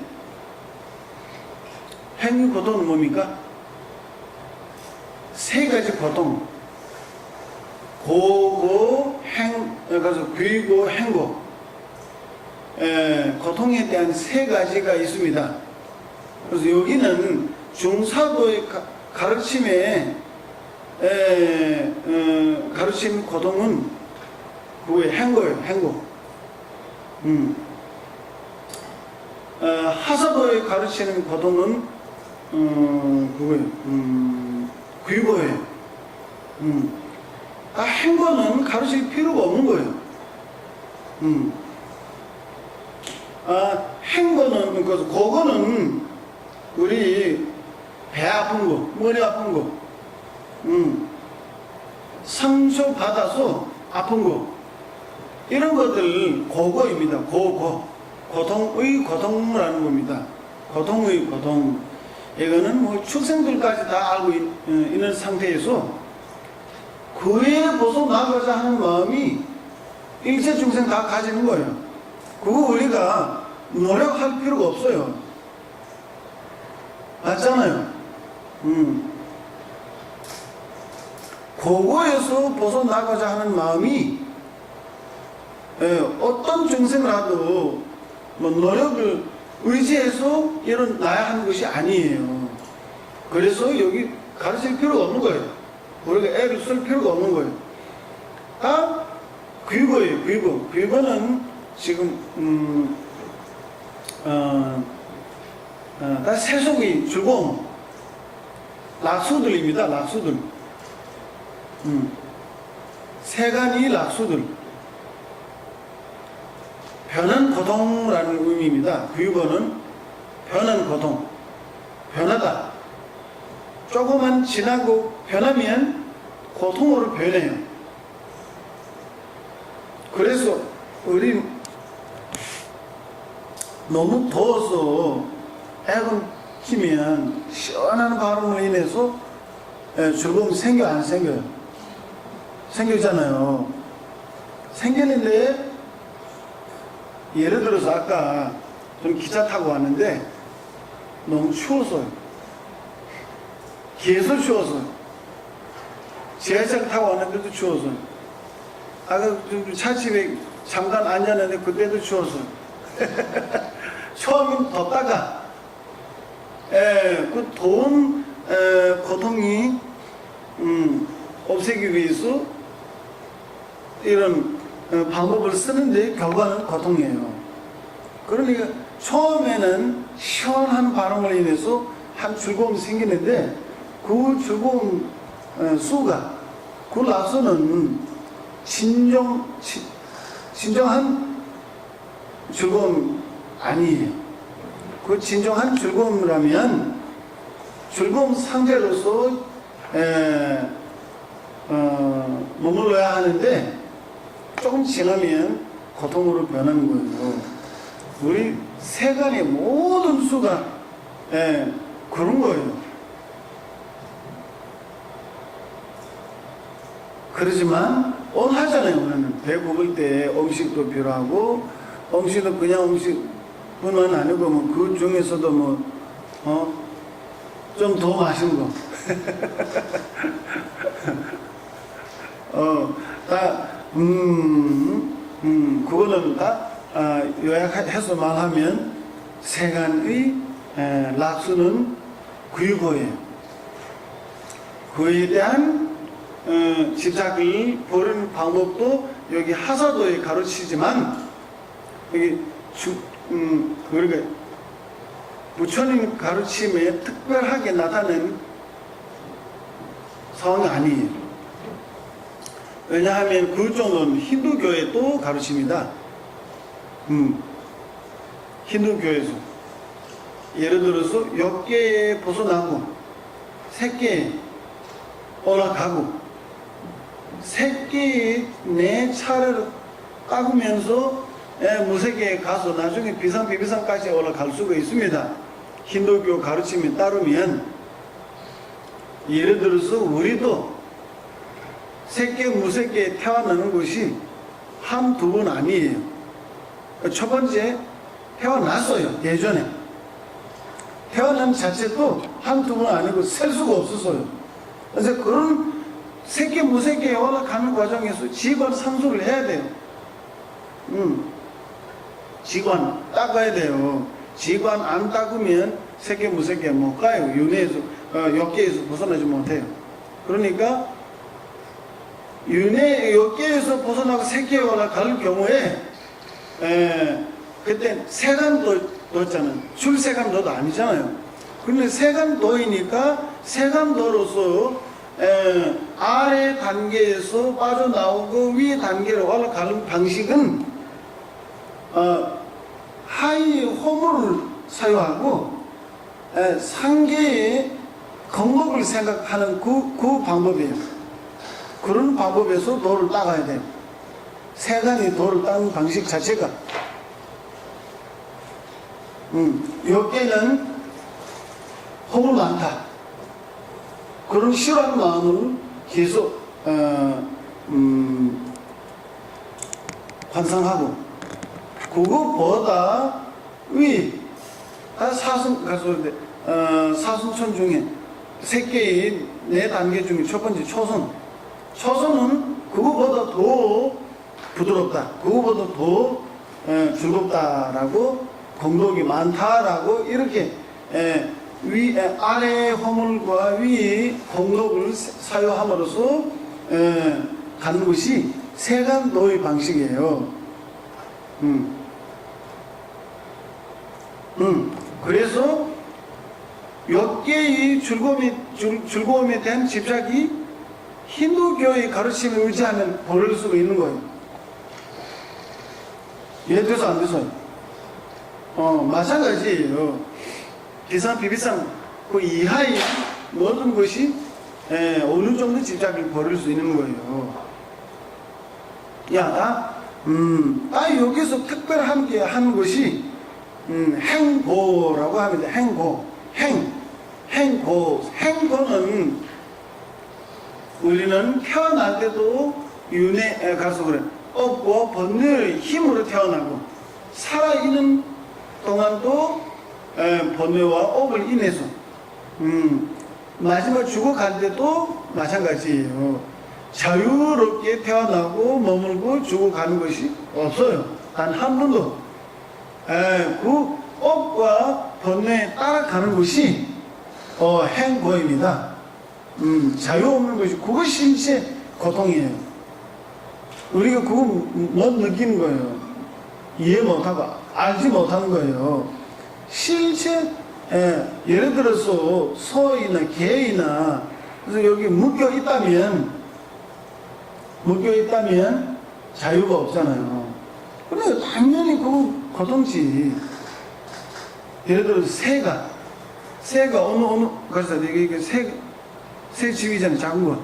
행위 고통은 뭡니까? 세 가지 고통. 고고 그래서 귀고 행고. 고통에 대한 세 가지가 있습니다. 그래서 여기는 중사도의 가르침에 가르침 고통은 그거에 행거예요. 행거. 하사도에 가르치는 고통은 그거예요. 귀거예요. 행거는 가르칠 필요가 없는 거예요. 행거는 그거는 우리 배 아픈 거, 머리 아픈 거, 상처 받아서 아픈 거 이런 것들 고거입니다. 고통의 고통을 하는 겁니다. 고통의 고통. 이거는 뭐 축생들까지 다 알고 있는 상태에서 그에 벗어나가자 하는 마음이 일체 중생 다 가지는 거예요. 그거 우리가 노력할 필요가 없어요. 맞잖아요. 그거에서 벗어나가자 하는 마음이 어떤 중생이라도 뭐 노력을 의지해서 일어나야 하는 것이 아니에요. 그래서 여기 가르칠 필요가 없는 거예요. 우리가 애를 쓸 필요가 없는 거예요. 귀거예요. 귀거. 귀거는 지금 다 세속의 즐거움, 락수들입니다. 락수들. 세간이 락수들. 변한 고통이라는 의미입니다. 귀거는 변한 고통, 변하다. 조금만 지나고 변하면 고통으로 변해요. 그래서 우리 너무 더워서 에어컨 키면 시원한 바람으로 인해서 즐거움이 생겨 안 생겨요? 생기잖아요. 생기는데 예를 들어서 아까 좀 기차 타고 왔는데 너무 추웠어요. 계속 추웠어요. 지하철 타고 왔는데도 추웠어요. 아까 차집에 잠깐 앉았는데 그때도 추웠어요. 처음엔 덥다가 그 더운 고통이 없애기 위해서 이런 방법을 쓰는데 결과는 고통이에요. 그러니까 처음에는 시원한 바람을 인해서 한 즐거움이 생기는데 그 즐거움 수가 그 락수는 진정한 즐거움 아니에요. 그 진정한 즐거움이라면 즐거움 상태로서 머물러야 하는데 조금 지나면 고통으로 변하는 거예요. 우리 세간의 모든 수가 그런 거예요. 그러지만 하잖아요. 우리는 배고플 때 음식도 필요하고 음식도 그냥 음식뿐만 아니고 뭐 그 중에서도 좀 더 맛있는 거 그거는 다 요약해서 말하면 세간의 락수는 귀거예요. 그에 대한 집착을 버리는 방법도 여기 하사도에 가르치지만 여기 그러니까 부처님 가르침에 특별하게 나타낸 상황이 아니에요. 왜냐하면 그 정도는 힌두교의 또 가르침이다. 힌두교에서 예를 들어서 10개에 벗어나고 3개에 올라가고 3개의 내 차를 깎으면서 무색에 가서 나중에 비상비비상까지 올라갈 수가 있습니다. 힌두교 가르침에 따르면 예를 들어서 우리도 3개 무색에 태어나는 것이 한두 번 아니에요. 첫 번째 태어났어요. 예전에 태어난 자체도 한두 번 아니고 셀 수가 없었어요. 그래서 그런 3개 무색에 올라가는 과정에서 직원 상수를 해야 돼요. 직원 닦아야 돼요. 직원 안 닦으면 3개 무색에 못 가요. 윤회에서 역계에서 벗어나지 못해요. 그러니까 윤회 역계에서 벗어나고 3개에 올라갈 경우에 그때 세간도였잖아요. 출세간도도 아니잖아요. 그런데 세간도이니까 세간도로서 아래 단계에서 빠져나오고 위 단계로 올라가는 방식은 하이 호물을 사용하고 상계의 건법을 생각하는 그 방법이에요. 그런 방법에서 도를 닦아야 돼요. 세간이 도를 닦는 방식 자체가 여기에는 호물 많다. 그런 싫어하는 마음을 계속 환상하고 그거보다 사순천 중에 3개의 4단계 중에 첫 번째 초선은 그거보다 더 부드럽다, 그거보다 더 즐겁다라고 공덕이 많다라고 이렇게 아래 허물과 위의 공덕을 사용함으로써 가는 것이 세간도의 방식이에요. 그래서 몇 개의 즐거움에 대한 집착이 힌두교의 가르침에 의지하면 버릴 수가 있는 거예요. 이해돼서 안 돼서요? 마찬가지예요. 비상 비비상 그 이하의 모든 것이 어느 정도 집착을 버릴 수 있는 거예요. 나 여기서 특별하게 하는 것이 행고라고 합니다. 행고는 우리는 태어날 때도 윤회 가서 그래. 업과 번뇌의 힘으로 태어나고 살아있는 동안도 번뇌와 업을 인해서 마지막 죽어갈 때도 마찬가지예요. 자유롭게 태어나고 머물고 죽어가는 것이 없어요. 단 한 번도. 그 업과 번뇌에 따라가는 것이 행고입니다. 자유 없는 것이 그것이 실제 고통이에요. 우리가 그거 못 느끼는 거예요. 이해 못하고 알지 못하는 거예요. 실제 예를 들어서 소이나 개이나 그래서 여기 묶여 있다면 자유가 없잖아요. 그래 당연히 그거 고통지. 예를 들어서 새가 어느 그래서 이게 새 지위잖아요. 작은 거.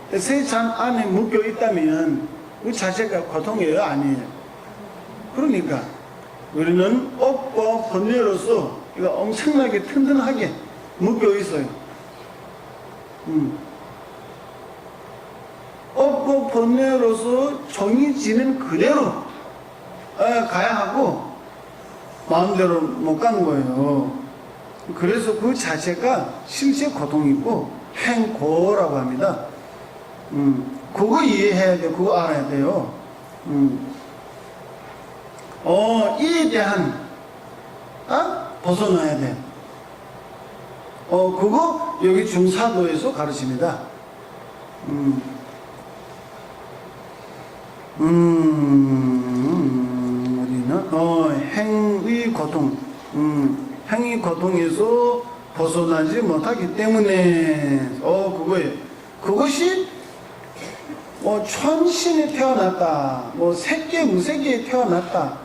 새잔 안에 묶여 있다면 그 자체가 고통이에요, 아니에요? 그러니까 우리는 업과 번뇌로서 이거 엄청나게 튼튼하게 묶여 있어요. 업과 번뇌로서 정해지는 그대로 가야 하고 마음대로 못 가는 거예요. 그래서 그 자체가 실제 고통이고 행고라고 합니다. 그거 이해해야 돼요. 그거 알아야 돼요. 이에 대한 벗어나야 돼. 그거 여기 중사도에서 가르칩니다. 어디나? 행위 고통. 행위 고통에서 벗어나지 못하기 때문에, 그거예요. 그것이, 천신에 태어났다, 새끼, 무새끼에 태어났다,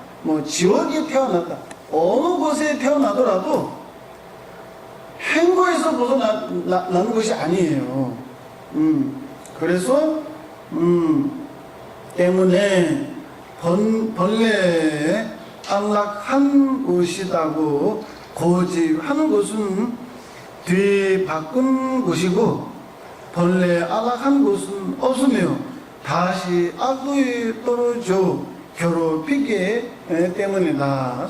지옥에 태어났다, 어느 곳에 태어나더라도 행거에서 벗어나는 것이 아니에요. 그래서, 때문에 본래에 안락한 것이다고 고집하는 것은 뒤바꾼 것이고 본래 안락한 것은 없으며 다시 악도에 떨어져 괴롭히기 때문이다.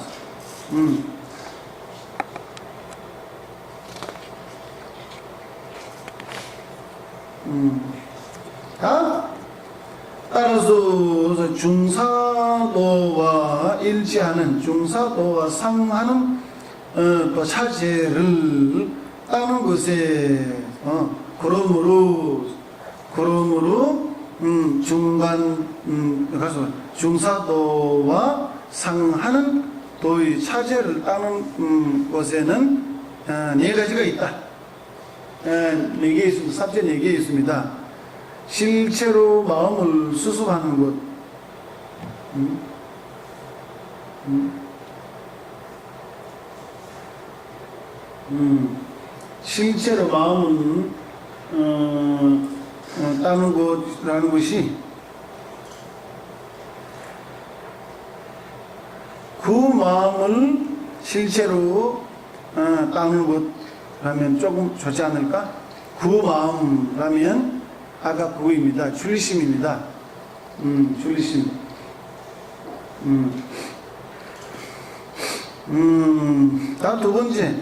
따라서 중사도와 일치하는 중사도와 상하는 차제를 따는 것에 그러므로 가서 중사도와 상하는 도의 차제를 따는 것에는 네 가지가 있다. 네 개 있습니다. 삽제 4개 있습니다. 실체로 마음을 수습하는 것. 실체로 마음을 따는 것이라는 것이 그 마음을 실체로 따는 것라면 조금 좋지 않을까? 그 마음라면 아까 그거입니다. 줄리심입니다. 줄리심. 다음 두 번째,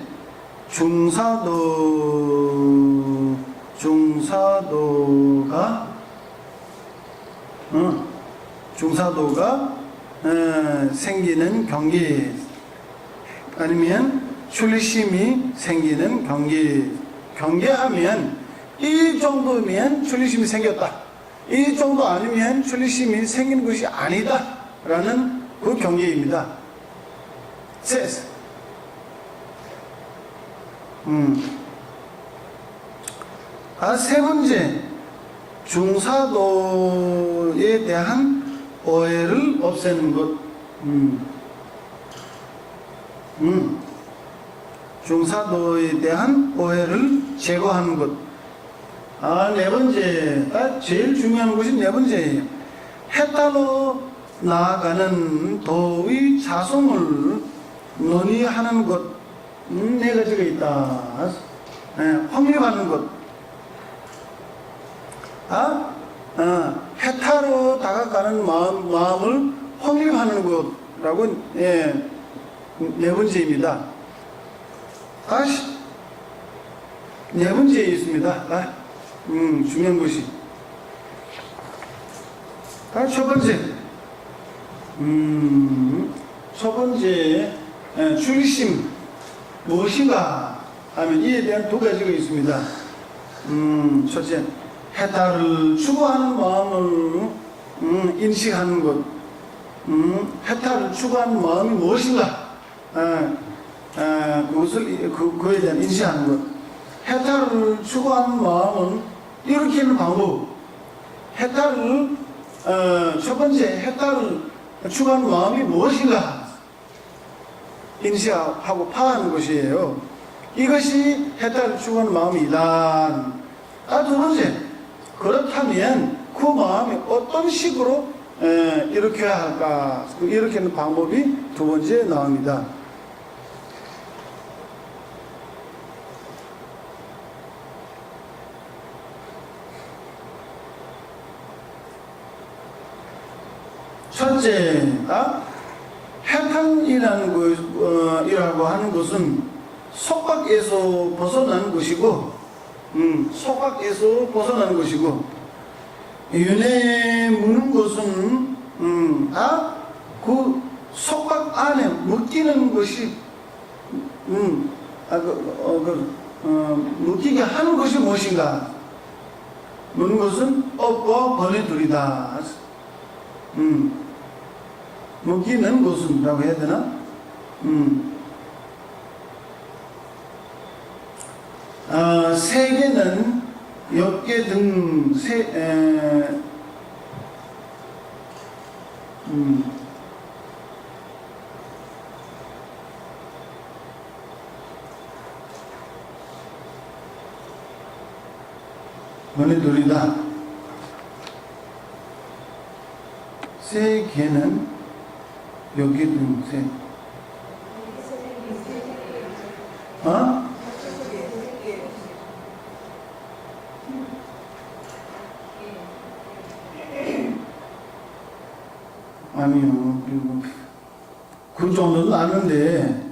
중사도가 생기는 경계, 아니면 줄리심이 생기는 경계하면 이 정도면 출리심이 생겼다, 이 정도 아니면 출리심이 생긴 것이 아니다 라는 그 경계입니다. 세 번째, 중사도에 대한 오해를 없애는 것. 중사도에 대한 오해를 제거하는 것. 네 번째, 제일 중요한 것이 네 번째예요. 해탈로 나아가는 도의 자성을 논의하는 것. 네 가지가 있다. 확립하는 것. 해탈로 다가가는 마음을 확립하는 것라고, 네 번째입니다. 다시 네 번째에 있습니다. 중요한 것이. 첫 번째, 출리심 무엇인가 하면 이에 대한 두 가지가 있습니다. 첫째, 해탈을 추구하는 마음을 인식하는 것. 해탈을 추구하는 마음이 무엇인가? 그거에 대한 인식하는 것. 해탈을 추구하는 마음은 일으키는 방법. 해탈을, 첫 번째, 해탈을 추구하는 마음이 무엇인가? 인식하고 파악하는 것이에요. 이것이 해탈을 추구하는 마음이다. 두 번째, 그렇다면 그 마음이 어떤 식으로 일으켜야 할까? 일으키는 방법이 두 번째 나옵니다. 첫째, 해탈이라는 이라고 하는 것은 속박에서 벗어나는 것이고, 속박에서 벗어나는 것이고, 윤회 묻는 것은 그 속박 안에 묶이는 것이, 묶이게 하는 것이 무엇인가? 묻는 것은 업과 번의 둘이다. 묶이는 것은 라고 해야 되나? 세계는 역계 등 번의 둘이다. 세계는 여기 등 세. 아니요. 그리고 그 정도는 아는데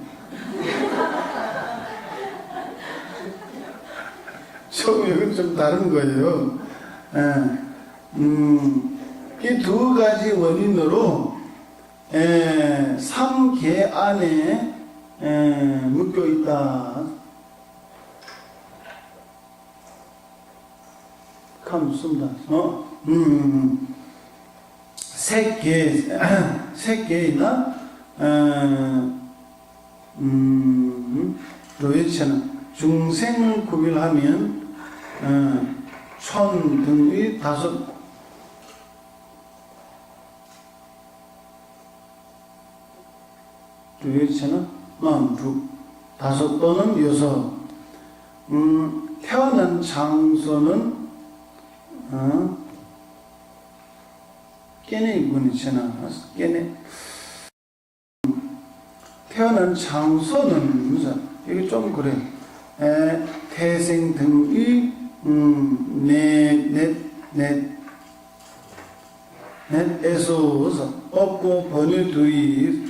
여기는 좀 다른 거예요. 이 두 가지 원인으로 삼계 안에 묶여 있다. 감 씁니다. 새끼나 도대체는 중생을 구별하면 천 등의 다섯 도대체는 다섯 또는 여섯. 태어난 장소는 깨네 이분이잖아. 깨네. 태어난 장소는 이게 좀 그래. 태생 등의 넷에서 없고 번의 두의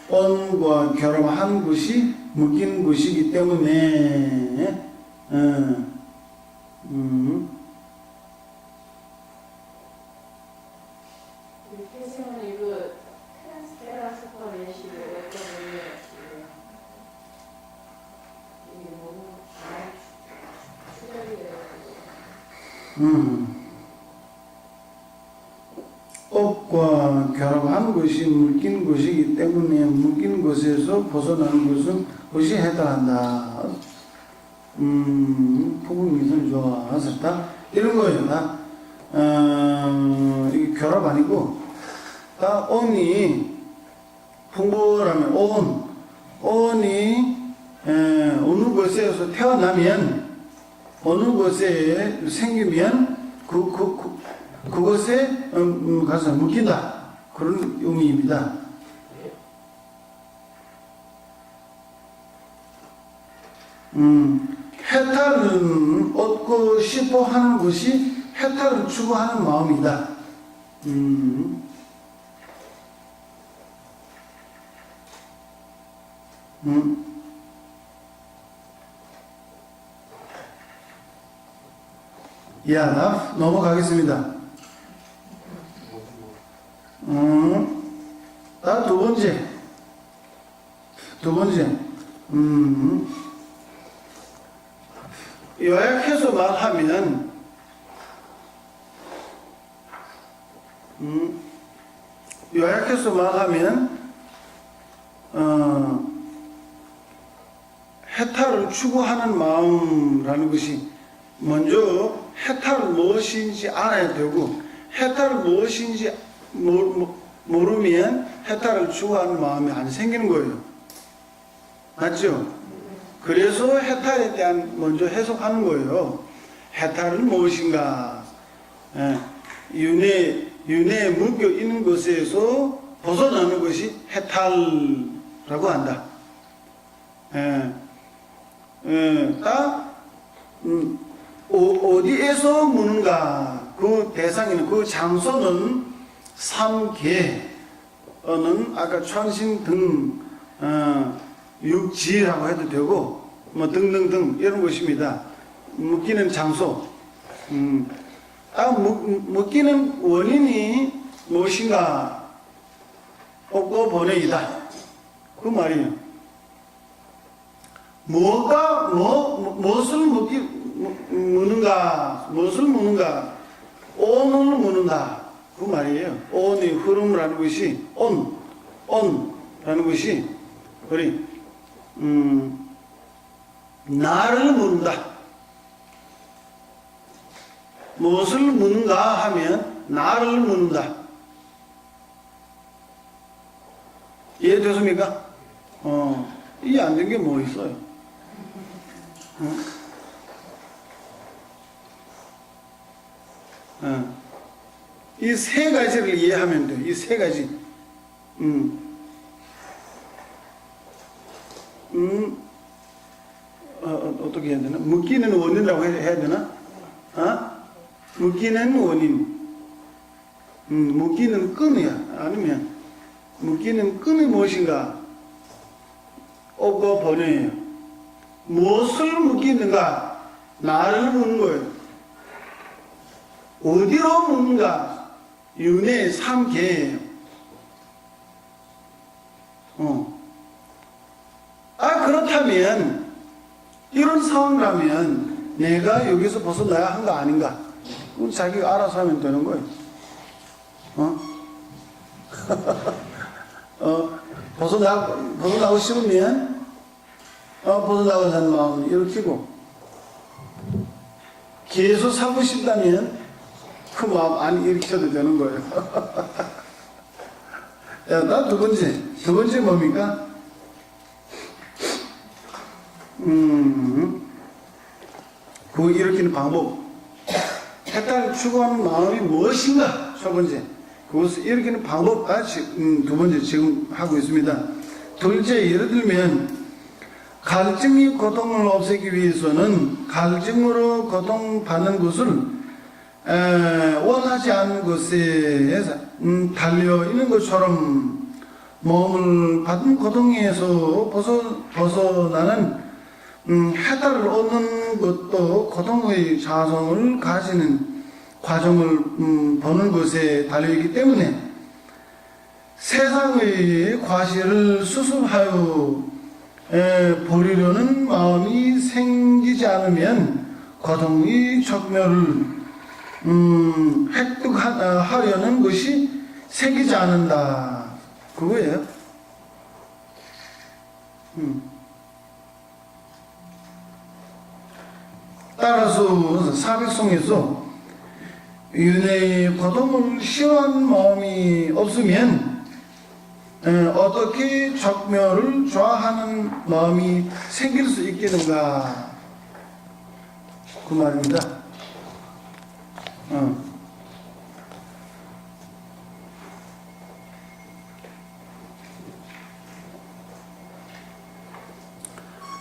번과 결합한 것이 묶인 것이기 때문에 업과 결합한 것이 묶인 것이기 때문에 묶인 것에서 벗어나는 것은 그것이 해당한다. 부분 미술 좋아하셨다. 이런 거예요. 다 이게 결합 아니고 다 온이 풍부라면 온이 어느 곳에서 태어나면 어느 곳에 생기면 그곳에 가서 묶인다. 그런 의미입니다. 해탈은 얻고 싶어 하는 것이 해탈을 추구하는 마음이다. 야, 넘어가겠습니다. 두 번째. 요약해서 말하면, 해탈을 추구하는 마음이라는 것이 먼저 해탈은 무엇인지 알아야 되고, 해탈은 무엇인지 모르면 해탈을 추구하는 마음이 안 생기는 거예요. 맞죠? 그래서 해탈에 대한 먼저 해석하는 거예요. 해탈은 무엇인가? 윤회에 묶여 있는 것에서 벗어나는 것이 해탈이라고 한다. 어디에서 무는가? 그 대상에는 그 장소는 삼계어는 아까 천신 등 육지라고 해도 되고 뭐 등등등 이런 것입니다. 묶이는 장소. 묶이는 원인이 무엇인가? 없고 번외이다. 그 말이에요. 무엇을 무는가? 온을 무는다. 그 말이에요. 온의 흐름이라는 것이 온라는 것이 우리 나를 묻는다. 무엇을 묻는가 하면 나를 묻는다. 이해되십니까? 이해 안 된 게 뭐 있어요? 이 세 가지를 이해하면 돼요. 이 세 가지. 어떻게 해야 되나? 묶이는 원인이라고 해야 되나? 묶이는 원인. 묶이는 끈이야. 아니면, 묶이는 끈이 무엇인가? 없고 번외예요. 무엇을 묶이는가? 나를 묶는 거예요. 어디로 묶는가? 윤회의 삼계예요. 그렇다면, 이런 상황이라면 내가 여기서 벗어나야 한 거 아닌가? 그건 자기가 알아서 하면 되는 거예요. 벗어나고 싶으면 벗어나고 하는 마음을 일으키고, 계속 살고 싶다면 그 마음 안 일으켜도 되는 거예요. 나 두 번째 뭡니까? 그 일으키는 방법. 해탈을 추구하는 마음이 무엇인가? 첫 번째. 그것을 일으키는 방법. 두 번째 지금 하고 있습니다. 둘째, 예를 들면, 갈증이 고통을 없애기 위해서는 갈증으로 고통받는 것을 원하지 않는 것에 달려있는 것처럼 몸을 받은 고통에서 벗어나는 해탈을 얻는 것도 고통의 자성을 가지는 과정을 보는 것에 달려있기 때문에 세상의 과실을 수습하여 버리려는 마음이 생기지 않으면 고통의 촉멸을 획득하려는 것이 생기지 않는다. 그거예요. 따라서 사백성에서 윤회의 고통을 싫어하는 마음이 없으면 어떻게 적묘를 좋아하는 마음이 생길 수 있겠는가, 그 말입니다.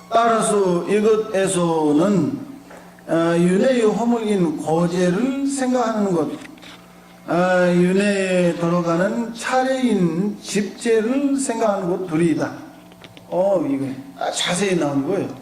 따라서 이것에서는 윤회의 허물인 고제를 생각하는 것, 윤회에 들어가는 차례인 집제를 생각하는 것 둘이다. 이거 자세히 나온 거예요.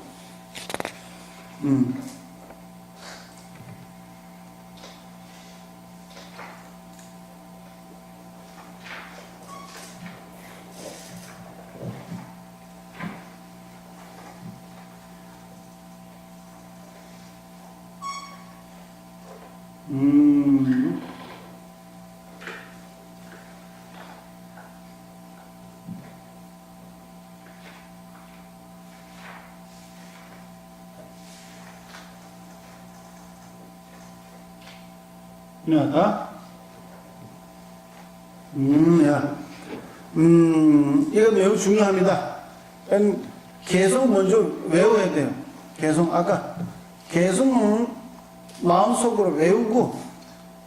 야, 이거 매우 중요합니다. 개성 먼저 외워야 돼요. 개성, 아까 개성은 마음속으로 외우고,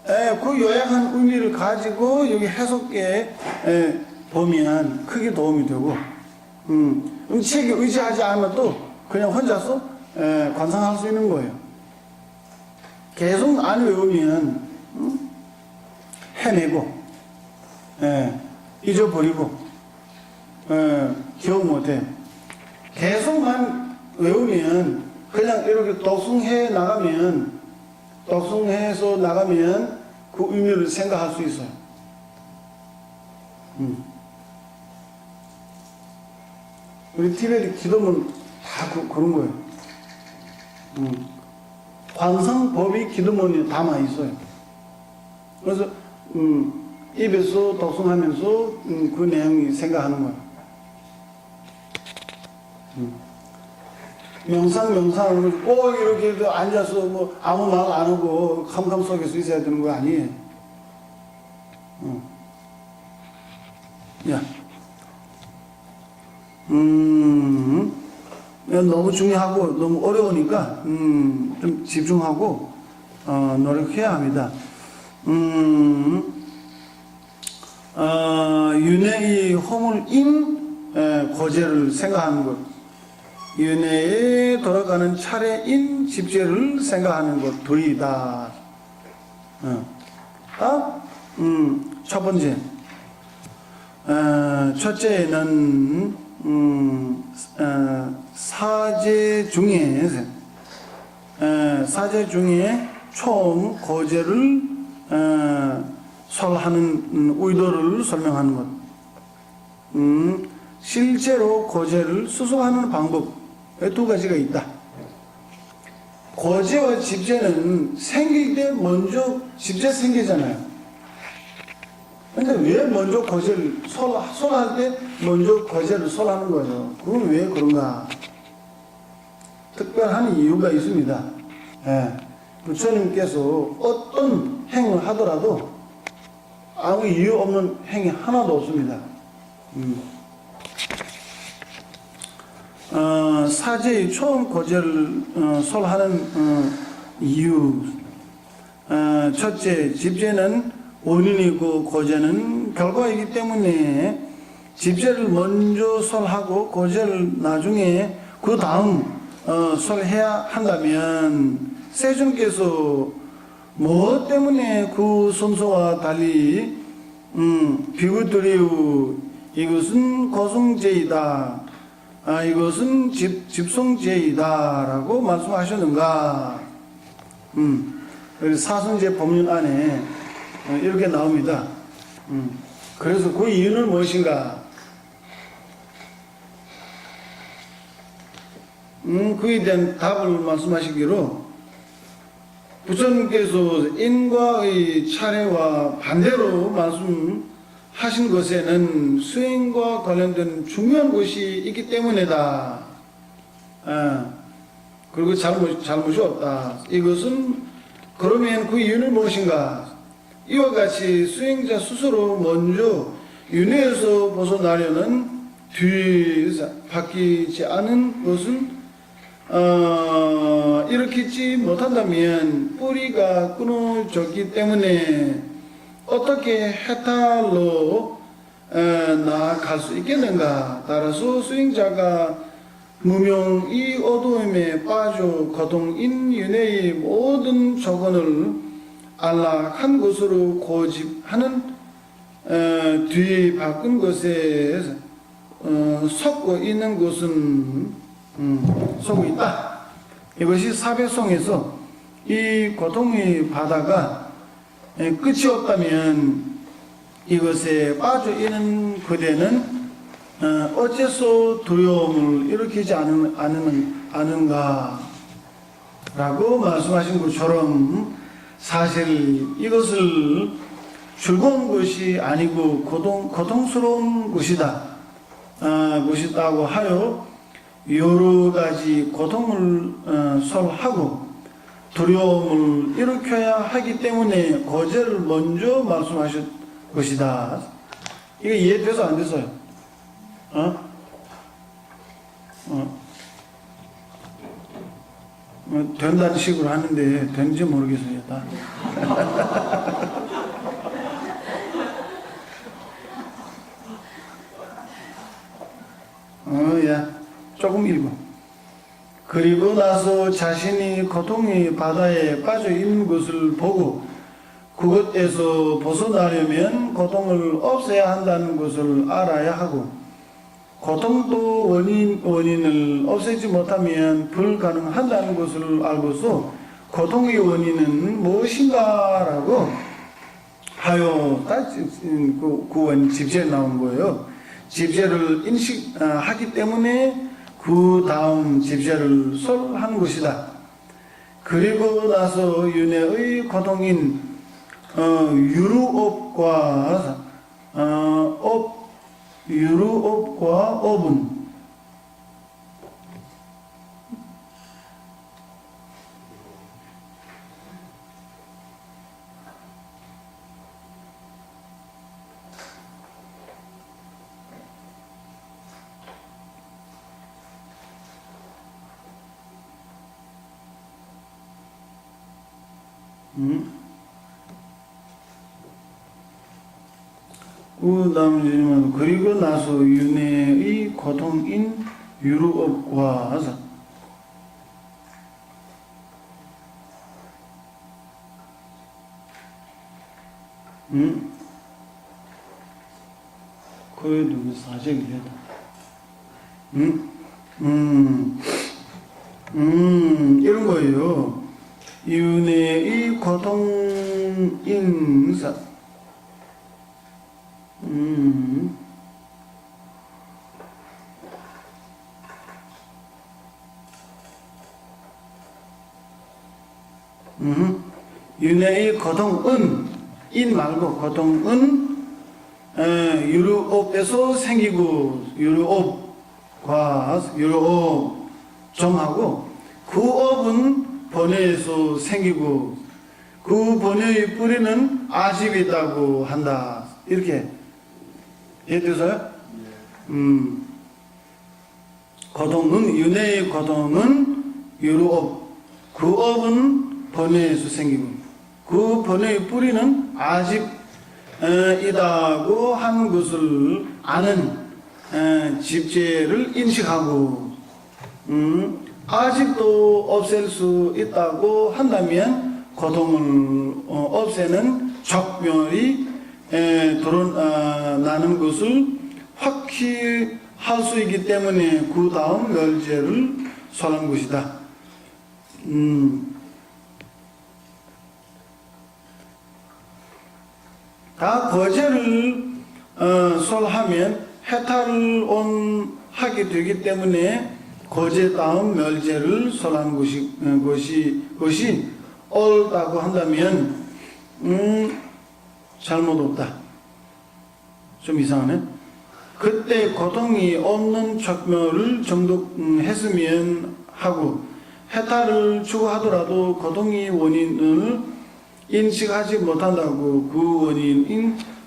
그 요약한 의미를 가지고 여기 해석에 보면 크게 도움이 되고, 책에 의지하지 않아도 그냥 혼자서 관상할 수 있는 거예요. 개성 안 외우면 헤매고, 잊어버리고, 기억 못해. 개성만 외우면 그냥 이렇게 독송해서 나가면 그 의미를 생각할 수 있어요. 우리 티베트 기도문 다 그런 거예요. 관상법이 기도문에 담아 있어요. 그래서 입에서 독송하면서 그 내용이 생각하는 거예요. 명상으로 꼭 이렇게 앉아서 뭐 아무 말 안 하고 캄캄 속에서 있어야 되는 거 아니에요. 너무 중요하고 너무 어려우니까 좀 집중하고 노력해야 합니다. 윤회의 허물인 고제를 생각하는 것, 윤회에 돌아가는 차례인 집제를 생각하는 것 둘이다. 첫 번째, 첫째는 사제 중에 처음 고제를 설하는 의도를 설명하는 것. 실제로 고제를 수습하는 방법 두 가지가 있다. 고제와 집제는 생길 때 먼저 집제 생기잖아요. 근데 왜 먼저 고제를 설할 때 먼저 고제를 설하는 거죠? 그건 왜 그런가? 특별한 이유가 있습니다. 부처님께서 어떤 행을 하더라도 아무 이유 없는 행위 하나도 없습니다. 사제의 처음 고제를 설하는 이유, 첫째, 집제는 원인이고 고제는 결과이기 때문에 집제를 먼저 설하고 고제를 나중에 그 다음 설해야 한다면 세존께서 무엇 때문에 그 순서와 달리 비구드리우 이것은 고성제이다, 이것은 집성제이다 라고 말씀하셨는가? 사성제 법륜 안에 이렇게 나옵니다. 그래서 그 이유는 무엇인가? 그에 대한 답을 말씀하시기로 부처님께서 인과의 차례와 반대로 말씀하신 것에는 수행과 관련된 중요한 것이 있기 때문이다. 그리고 잘못이 없다. 이것은 그러면 그 이유는 무엇인가? 이와 같이 수행자 스스로 먼저 윤회에서 벗어나려는 바뀌지 않은 것은 일으키지 못한다면 뿌리가 끊어졌기 때문에 어떻게 해탈로 나아갈 수 있겠는가? 따라서 수행자가 무명 이 어두움에 빠져 거동인 윤회의 모든 조건을 안락한 것으로 고집하는 뒤에 바꾼 것에 섞고 있는 것은 속고 있다. 이것이 사배송에서 이 고통의 바다가 끝이 없다면 이것에 빠져 있는 그대는 어째서 두려움을 일으키지 않은가 라고 말씀하신 것처럼 사실 이것을 즐거운 것이 아니고 고통스러운 것이다고 하여 여러 가지 고통을 설하고 두려움을 일으켜야 하기 때문에 거절을 먼저 말씀하실 것이다. 이게 이해돼서 안 돼서요? 된다는 식으로 하는데 되는지 모르겠어요. 다. 야, 조금 읽어. 그리고 나서 자신이 고통의 바다에 빠져 있는 것을 보고 그것에서 벗어나려면 고통을 없애야 한다는 것을 알아야 하고 고통도 원인을 없애지 못하면 불가능하다는 것을 알고서 고통의 원인은 무엇인가라고 하여 그 집제에 나온 거예요. 집제를 인식하기 때문에 그 다음 집제를 설한 것이다. 그리고 나서 윤회의 고통인 유루업과 업은 그 다음 그리고 나서 윤회의 고통인 유루업과 그에 누구 사정이 되다. 이런 거예요. 윤회의 고통인 윤회의 고통은 인 말고 고통은 유루업에서 생기고 유루업과 유루업 점하고 그 업은 번뇌에서 생기고 그 번뇌의 뿌리는 아집이 있다고 한다. 이렇게 이해되세요? 고통은 윤회의 고통은 유루업 그 업은 번뇌에서 생기고 그 번뇌의 뿌리는 아집이다고 한 것을 아는 집제를 인식하고 아직도 없앨 수 있다고 한다면 고통을 없애는 적멸이 드러나는 것을 확히 할 수 있기 때문에 그 다음 멸제를 설한 것이다. 다 거제를 설하면 해탈을 하게 되기 때문에 거제 다음 멸제를 설한 것이 옳다고 한다면 잘못 없다. 좀 이상하네. 그때 고통이 없는 척멸을 정독했으면 하고 해탈을 추구하더라도 고통의 원인을 인식하지 못한다고 그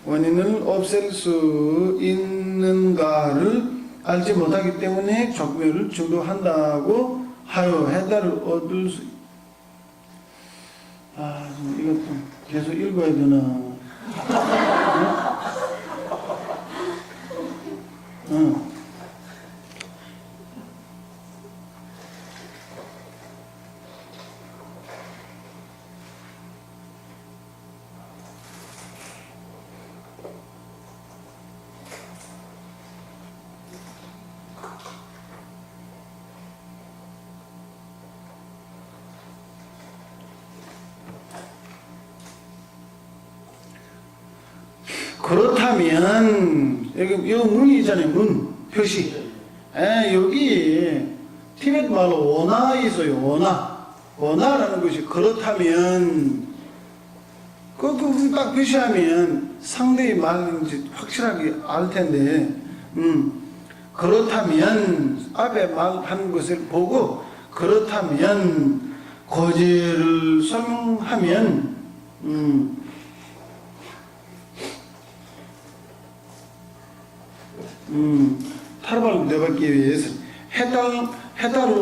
원인을 없앨 수 있는가를 알지 못하기 때문에 척멸을 정독한다고 하여 해탈을 얻을 수. 이것도 계속 읽어야 되나? 그렇다면 여기 문이 있잖아요. 문 표시. 여기 티베트 말로 원화 있어요. 원화라는 것이 그렇다면 딱 표시하면 상대의 말인지 확실하게 알 텐데 그렇다면 앞에 말하는 것을 보고 그렇다면 거제를 설명하면 탈발을 내받기 위해서 해탈을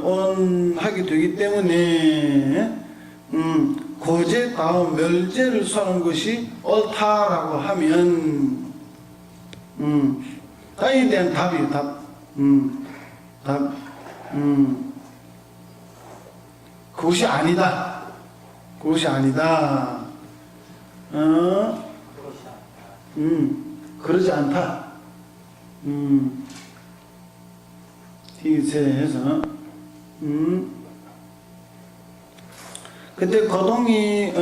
원하게 되기 때문에 고제 다음 멸제를 써는 것이 옳다라고 하면 땅에 대한 답이에요. 답. 그것이 아니다. 그러지 않다. 해서 그때 고통이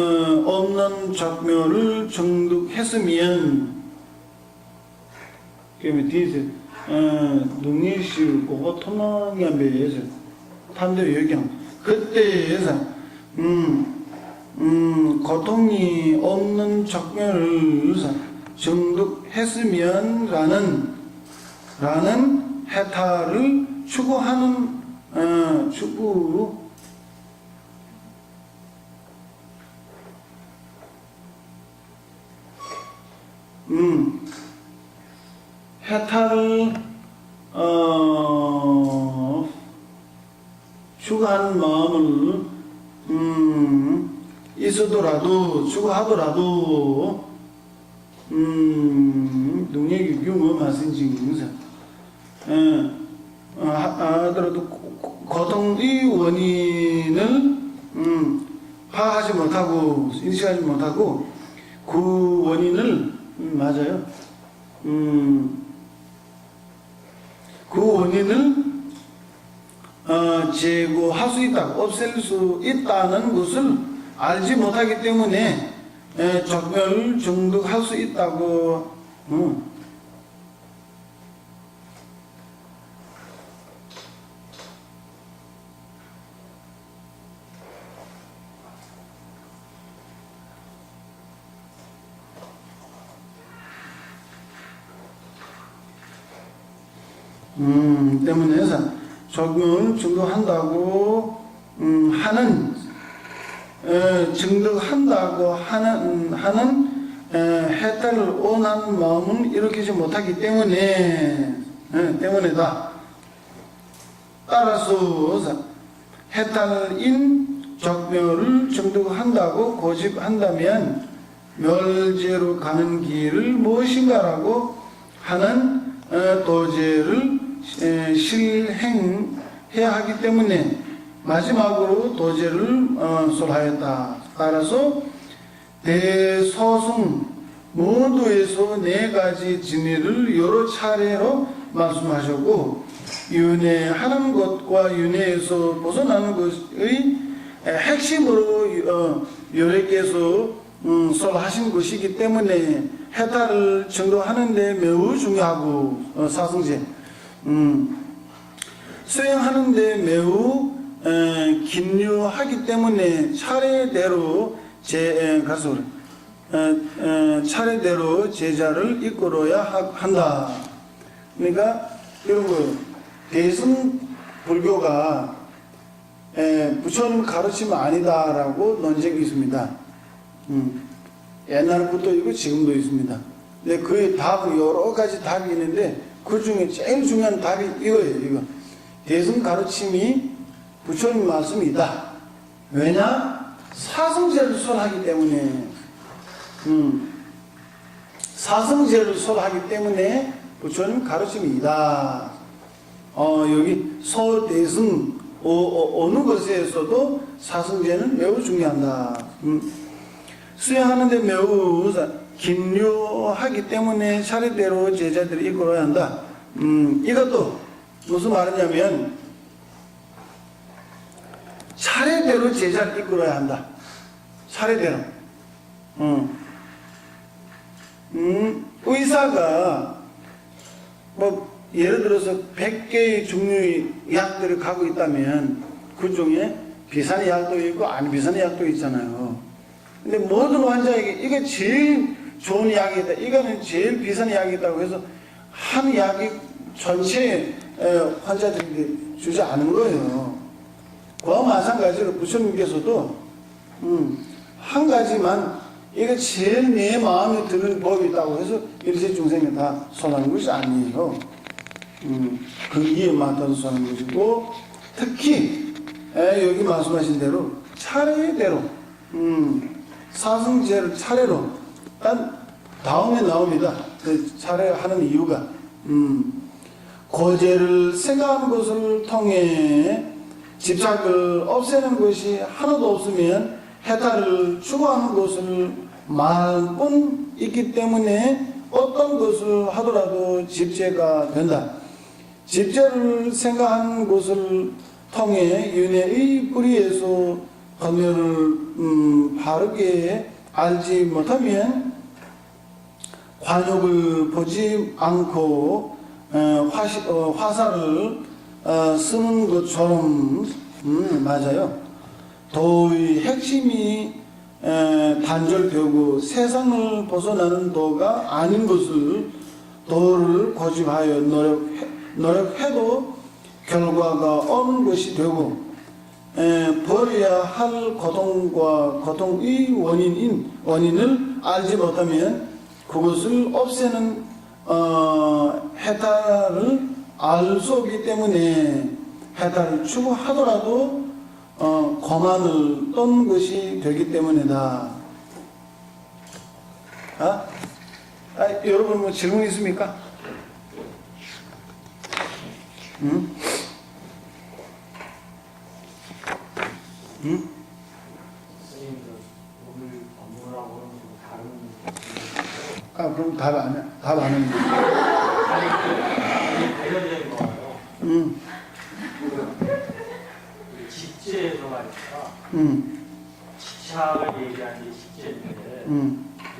없는 적묘를 정독했으면 그러면 뒤에서 능이시 고고 토망이한배에서 탐대 요경 그때에서 고통이 없는 적묘를 정독했으면 라는 해탈을 추구하는 해탈을 추구하는 마음을 있어도라도 추구하더라도 능력이 규모 말씀인지 하더라도 고통의 원인을 파악하지 못하고 인식하지 못하고 그 원인을 맞아요. 그 원인을 제거할 수 있다, 없앨 수 있다는 것을 알지 못하기 때문에 적멸을 정독할 수 있다고. 때문에 적용을 정독한다고 하는 정독한다고 하는 해탈을 원하는 마음은 일으키지 못하기 때문에다. 따라서 해탈인 적묘를 정독한다고 고집한다면 멸제로 가는 길을 무엇인가라고 하는 도제를 실행해야 하기 때문에 마지막으로 도제를 설하였다. 따라서 대소승 모두에서 4가지 진리를 여러 차례로 말씀하셨고 윤회하는 것과 윤회에서 벗어나는 것의 핵심으로 여러께서 설하신 것이기 때문에 해탈을 정도하는 데 매우 중요하고 사승제 수행하는 데 매우 긴유하기 때문에 차례대로 차례대로 제자를 이끌어야 한다. 그러니까 여러분 대승 불교가 부처님 가르침 아니다라고 논쟁이 있습니다. 옛날부터 있고 지금도 있습니다. 근데 그 답 여러 가지 답이 있는데 그 중에 제일 중요한 답이 이거예요. 이거 대승 가르침이 부처님 말씀이다. 왜냐? 사성제를 설하기 때문에. 사성제를 설하기 때문에 부처님 가르침이다. 여기 서대승 어느 것에서도 사성제는 매우 중요하다. 수행하는데 매우 긴유하기 때문에 차례대로 제자들이 이끌어야 한다. 이것도 무슨 말이냐면 차례대로 제자를 이끌어야 한다. 차례대로. 의사가 뭐 예를 들어서 100개의 종류의 약들을 갖고 있다면 그 중에 비싼 약도 있고 안 비싼 약도 있잖아요. 근데 모든 환자에게 이게 제일 좋은 약이다, 이거는 제일 비싼 약이다고 해서 한 약이 전체 환자들에게 주지 않은 거예요. 그와 마찬가지로 부처님께서도 한 가지만 이게 제일 내 마음에 드는 법이 있다고 해서 일체 중생에 다 선하는 것이 아니에요. 그 이에 맞춰서 선하는 것이고, 특히 여기 말씀하신 대로 차례대로 사승제를 차례로 딱 다음에 나옵니다. 그 차례하는 이유가 고제를 생각하는 것을 통해 집착을 없애는 것이 하나도 없으면 해탈을 추구하는 것을 말할 뿐 있기 때문에 어떤 것을 하더라도 집제가 된다. 집제를 생각하는 것을 통해 윤회의 뿌리에서 권면을 바르게 알지 못하면 관욕을 보지 않고 화살을 쓰는 것처럼 맞아요. 도의 핵심이 단절되고 세상을 벗어나는 도가 아닌 것을 도를 고집하여 노력해도 결과가 없는 것이 되고 버려야 할 고통과 고통의 원인을 알지 못하면 그것을 없애는 해탈을 알 수 없기 때문에 해탈을 추구하더라도 거만을 떤 것이 되기 때문이다. 여러분 뭐 질문 있습니까? 선생님, 오늘 법문하고는 좀 다른. 그럼 답 안 했는데. 관련된 거예요. 집제에서 말이니까 집착을 얘기하는 게 집제인데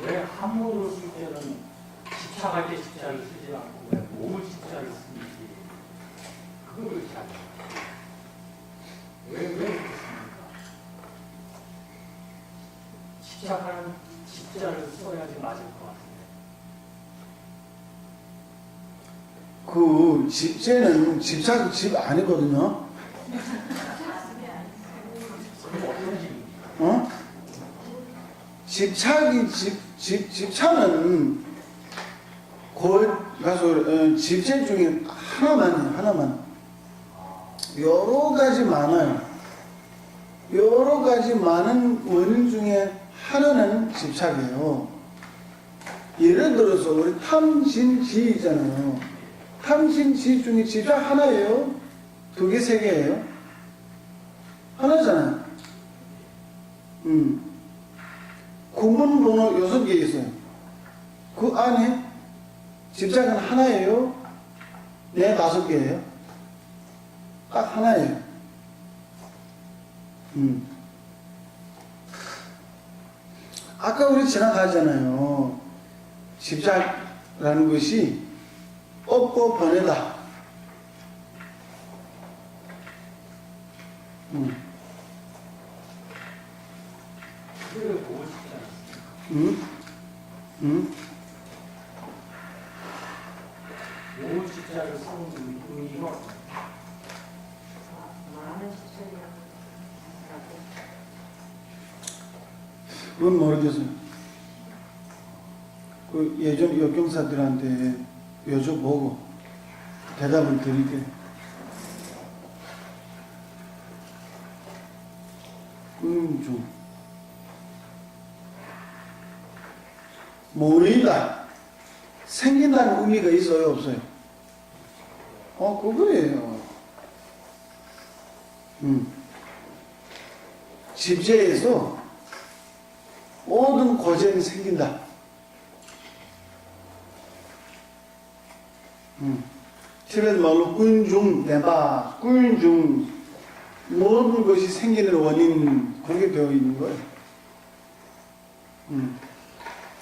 왜 한문으로 쓸 때는 집착할 때 집착을 쓰지 않고 왜 몸을 집착을 쓰는지 그걸 그렇게 하죠. 왜 그렇습니까? 집착하는 집자를 써야지 맞을 것 같은데. 그 집제는 집착 집 아니거든요. 집착이 집착은 곧 가서 집제 중에 하나만. 여러 가지 많아요. 여러 가지 많은 원인 중에 하나는 집착이에요. 예를 들어서 우리 탐진지잖아요. 탐진지 중에 집착 하나예요? 두 개, 세 개예요? 하나잖아요. 구문번호 6개 있어요. 그 안에 집착은 하나예요? 네, 5개예요? 딱 하나예요. 아까 우리 지나가잖아요. 집착이라는 것이 없고 번외다. 그게 보고 싶지 않습니까? 모을 십자를 쓰는 의미가 많은 시절이라고. 그건 모르겠어요. 그 예전 역경사들한테 여쭤보고 대답을 드릴게요. 좀 모이다 생긴다는 의미가 있어요, 없어요? 그거예요. 집제에서 모든 고전이 생긴다. 티베트 말로 꾼중 내바, 꾼중 모든 것이 생기는 원인 그렇게 되어 있는 거예요.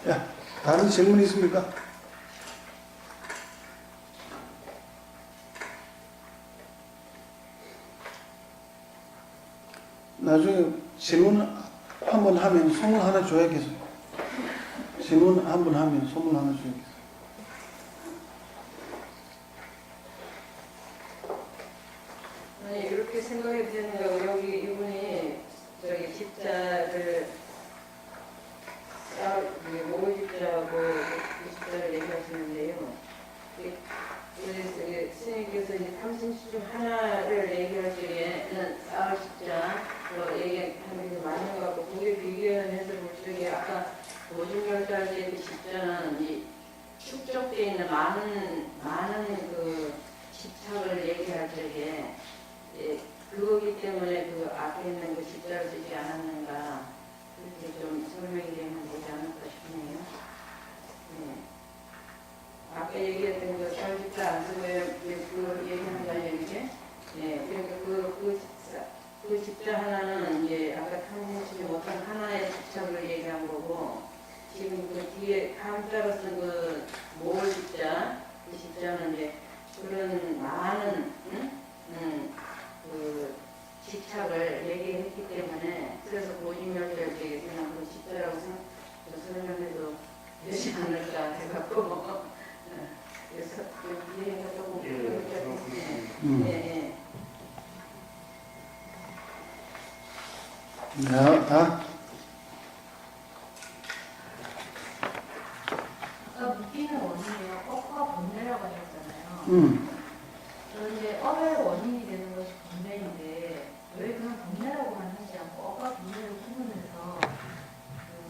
야, 다른 질문 있습니까? 나중에 질문 한번 하면 선물 하나 줘야겠어요. 질문 한번 하면 선물 하나 줘야겠어요. 아니 이렇게 생각해 보면 여기 이분이 저기 십자를 모의 십자하고 십자를 얘기하시는데요. 그래서 스님께서 이제 삼신수 중 하나를 얘기할 적에는 쌀 십자로 얘기하는 게 맞는 것 같고 그게 비교해서 볼 적에 아까 오중열달 때 십자는 이 축적되어 있는 많은 그 집착을 얘기할 적에 그거기 때문에 그 앞에 있는 그 십자를 쓰지 않았는가 그렇게 좀 설명이 되면 되지 않을까 싶네요. 네. 아까 얘기했던 그 쌀십자 안 쓰고 그 얘기하는 거 아니에요 이게? 네. 그러니까 그 십자 하나는 이제 아까 탐내시지 못한 하나의 집착을 얘기한 거고 지금 그 뒤에 다음 따라 쓴 그 모을 십자 그 십자는 이제 그런 많은 그 집착을 얘기했기 때문에 그래서 고진열절 때 그냥 그 십자라고 설명해도 되지 않을까 해갖고 그래서 그 이해가 조금 네. 다 아까 묶이는 원인이요. 업과 번뇌라고 하셨잖아요. 그런데 업의 원인이 되는 것이 번뇌인데 왜 그냥 번뇌라고만 하지 않고 업과 번뇌를 구분해서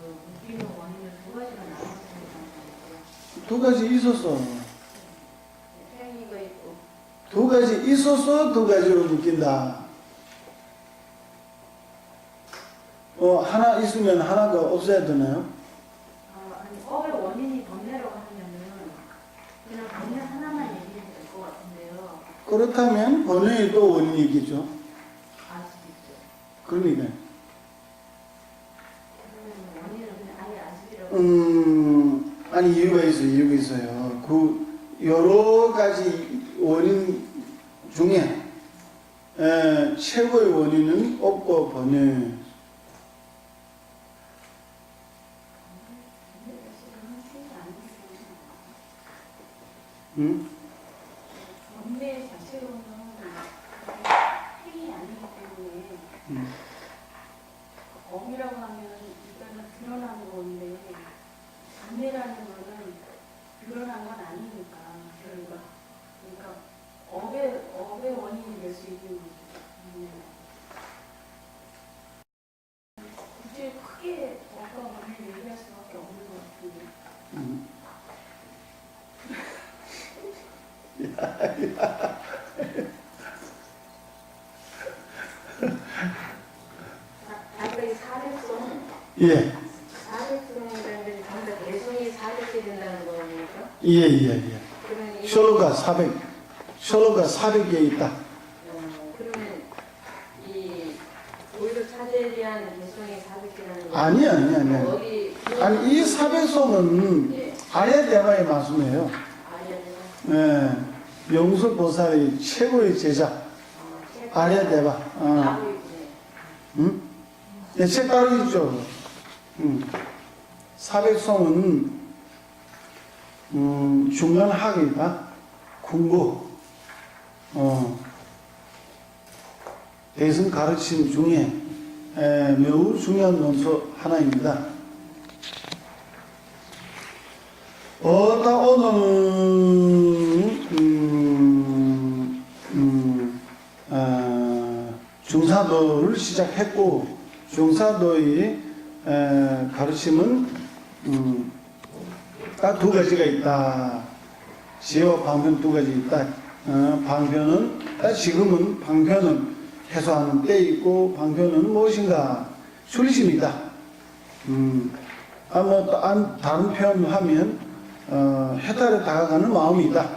그 묶이는 원인을 두 가지가 나눠서 생각하는 두 가지 있었어. 행위가 있고 두 가지 있어서 두 가지로 묶인다. 하나 있으면 하나가 없어야 되나요? 아니 업의 원인이 번뇌라고 하면은 그냥 번뇌 하나만 얘기해도 될 것 같은데요. 그렇다면 번뇌의 또 원인이 있겠죠. 알 수도 있죠. 그러니까 그러면 원인을 그냥 아예 아직이라고. 아니 이유가 있어요. 그 여러 가지 원인 중에 최고의 원인은 업과 번뇌. 번뇌 자체로는 행위 아니기 때문에 업이라고 하면 일단은 드러나는 건데 번뇌라는 거는 드러난 건 아니니까 그러니까 업의 원인이 될 수 있는 거죠. 굳이 크게 업과 번뇌를 얘기할 수밖에 없는 것 같은데. 아까 이 사백성 예. 사백성이라는 게 전부 다 개성이 400개 된다는 거니까 예. 그러면 셜로가 400개 있다. 그러면 이 오히려 사제에 대한 개성이 400개라는 거 아니야. 아니, 이 400송은 예. 아야 대화의 말씀이에요. 아리아가 명수 보살의 최고의 제자, 아야 대화. 나무 있네. 네, 색다르죠. 사백성은 중간학이다. 궁고. 대승 가르침 중에 매우 중요한 논서 하나입니다. 오늘은 중사도를 시작했고, 중사도의 가르침은 딱 두 가지가 있다. 지혜와 방편 두 가지 있다. 방편은 지금은 방편은 해소하는 때 있고, 방편은 무엇인가? 순리심이다. 다른 표현하면 해탈에 다가가는 마음이다.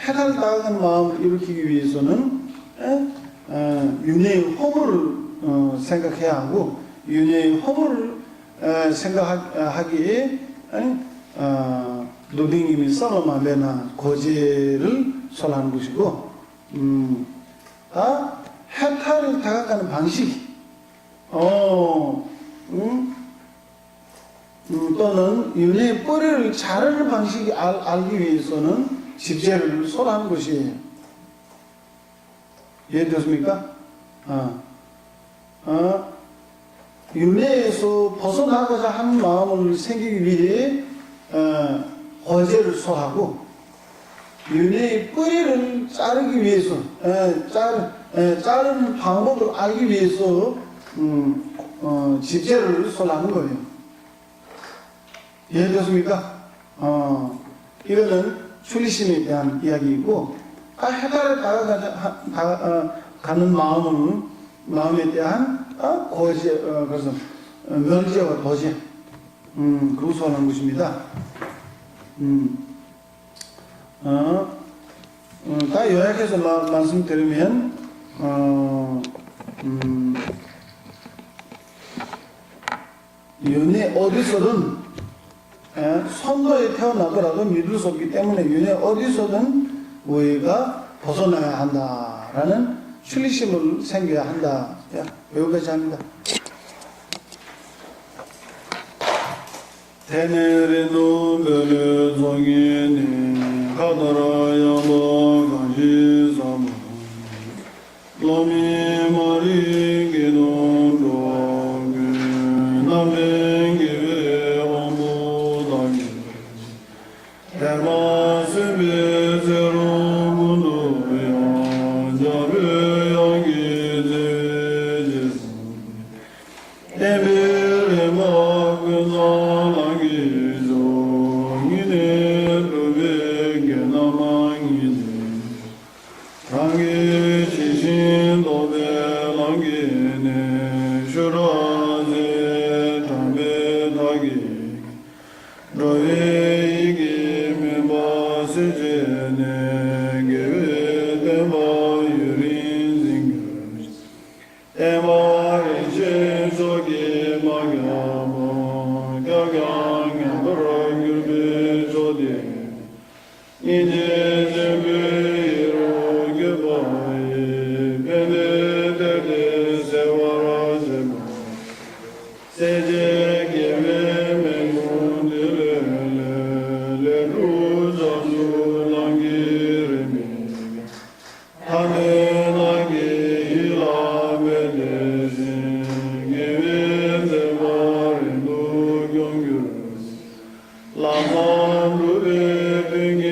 해탈에 다가가는 마음을 일으키기 위해서는 윤회의 허물을 생각해야 하고, 윤회의 허물을 생각하기에 노딩님이 썰어마매나 고제를 설하는 것이고, 해탈에 다가가는 방식, 또는 윤회의 뿌리를 자르는 방식이 알기 위해서는 집제를 설하는 것이에요. 이해되십니까? 윤회에서 벗어나고자 하는 마음을 생기기 위해 허제를 설하고, 윤회의 뿌리를 자르기 위해서 자르는 방법을 알기 위해서 집제를 설하는 거예요. 이해되십니까? 이거는 순리심에 대한 이야기이고, 해탈에 가는 마음에 대한 고제, 그래서 면제와 도제, 그거 설하는 것입니다. 다 요약해서 말씀드리면, 윤회 어디서든 선도에 태어나더라도 믿을 수 없기 때문에 윤회 어디서든 우리가 벗어나야 한다라는 순리심을 생겨야 한다. 여기까지 합니다. 테네레노 벨레 종이네 가다라야 마가시 사마 로미 마리 기노 로게 나맹기베 오무다기 대마스베 제로무노야 자베야기 제제스 에베레 마그나라기 종이네 루베게 나망이네 당이 지신 도베랑기네 슈라제 담베다기 로에이기 메바스제네 게베데바 유린징글 에마이제 저기 마가모 갸강야 버럭유베 조디 이제 제베로 게바이 베네데데 세와라제바 세제게 메멘군드레레 레루자수랑기레미 하네나게 일라베데신 게베데마레노 경규 라마루베 빙게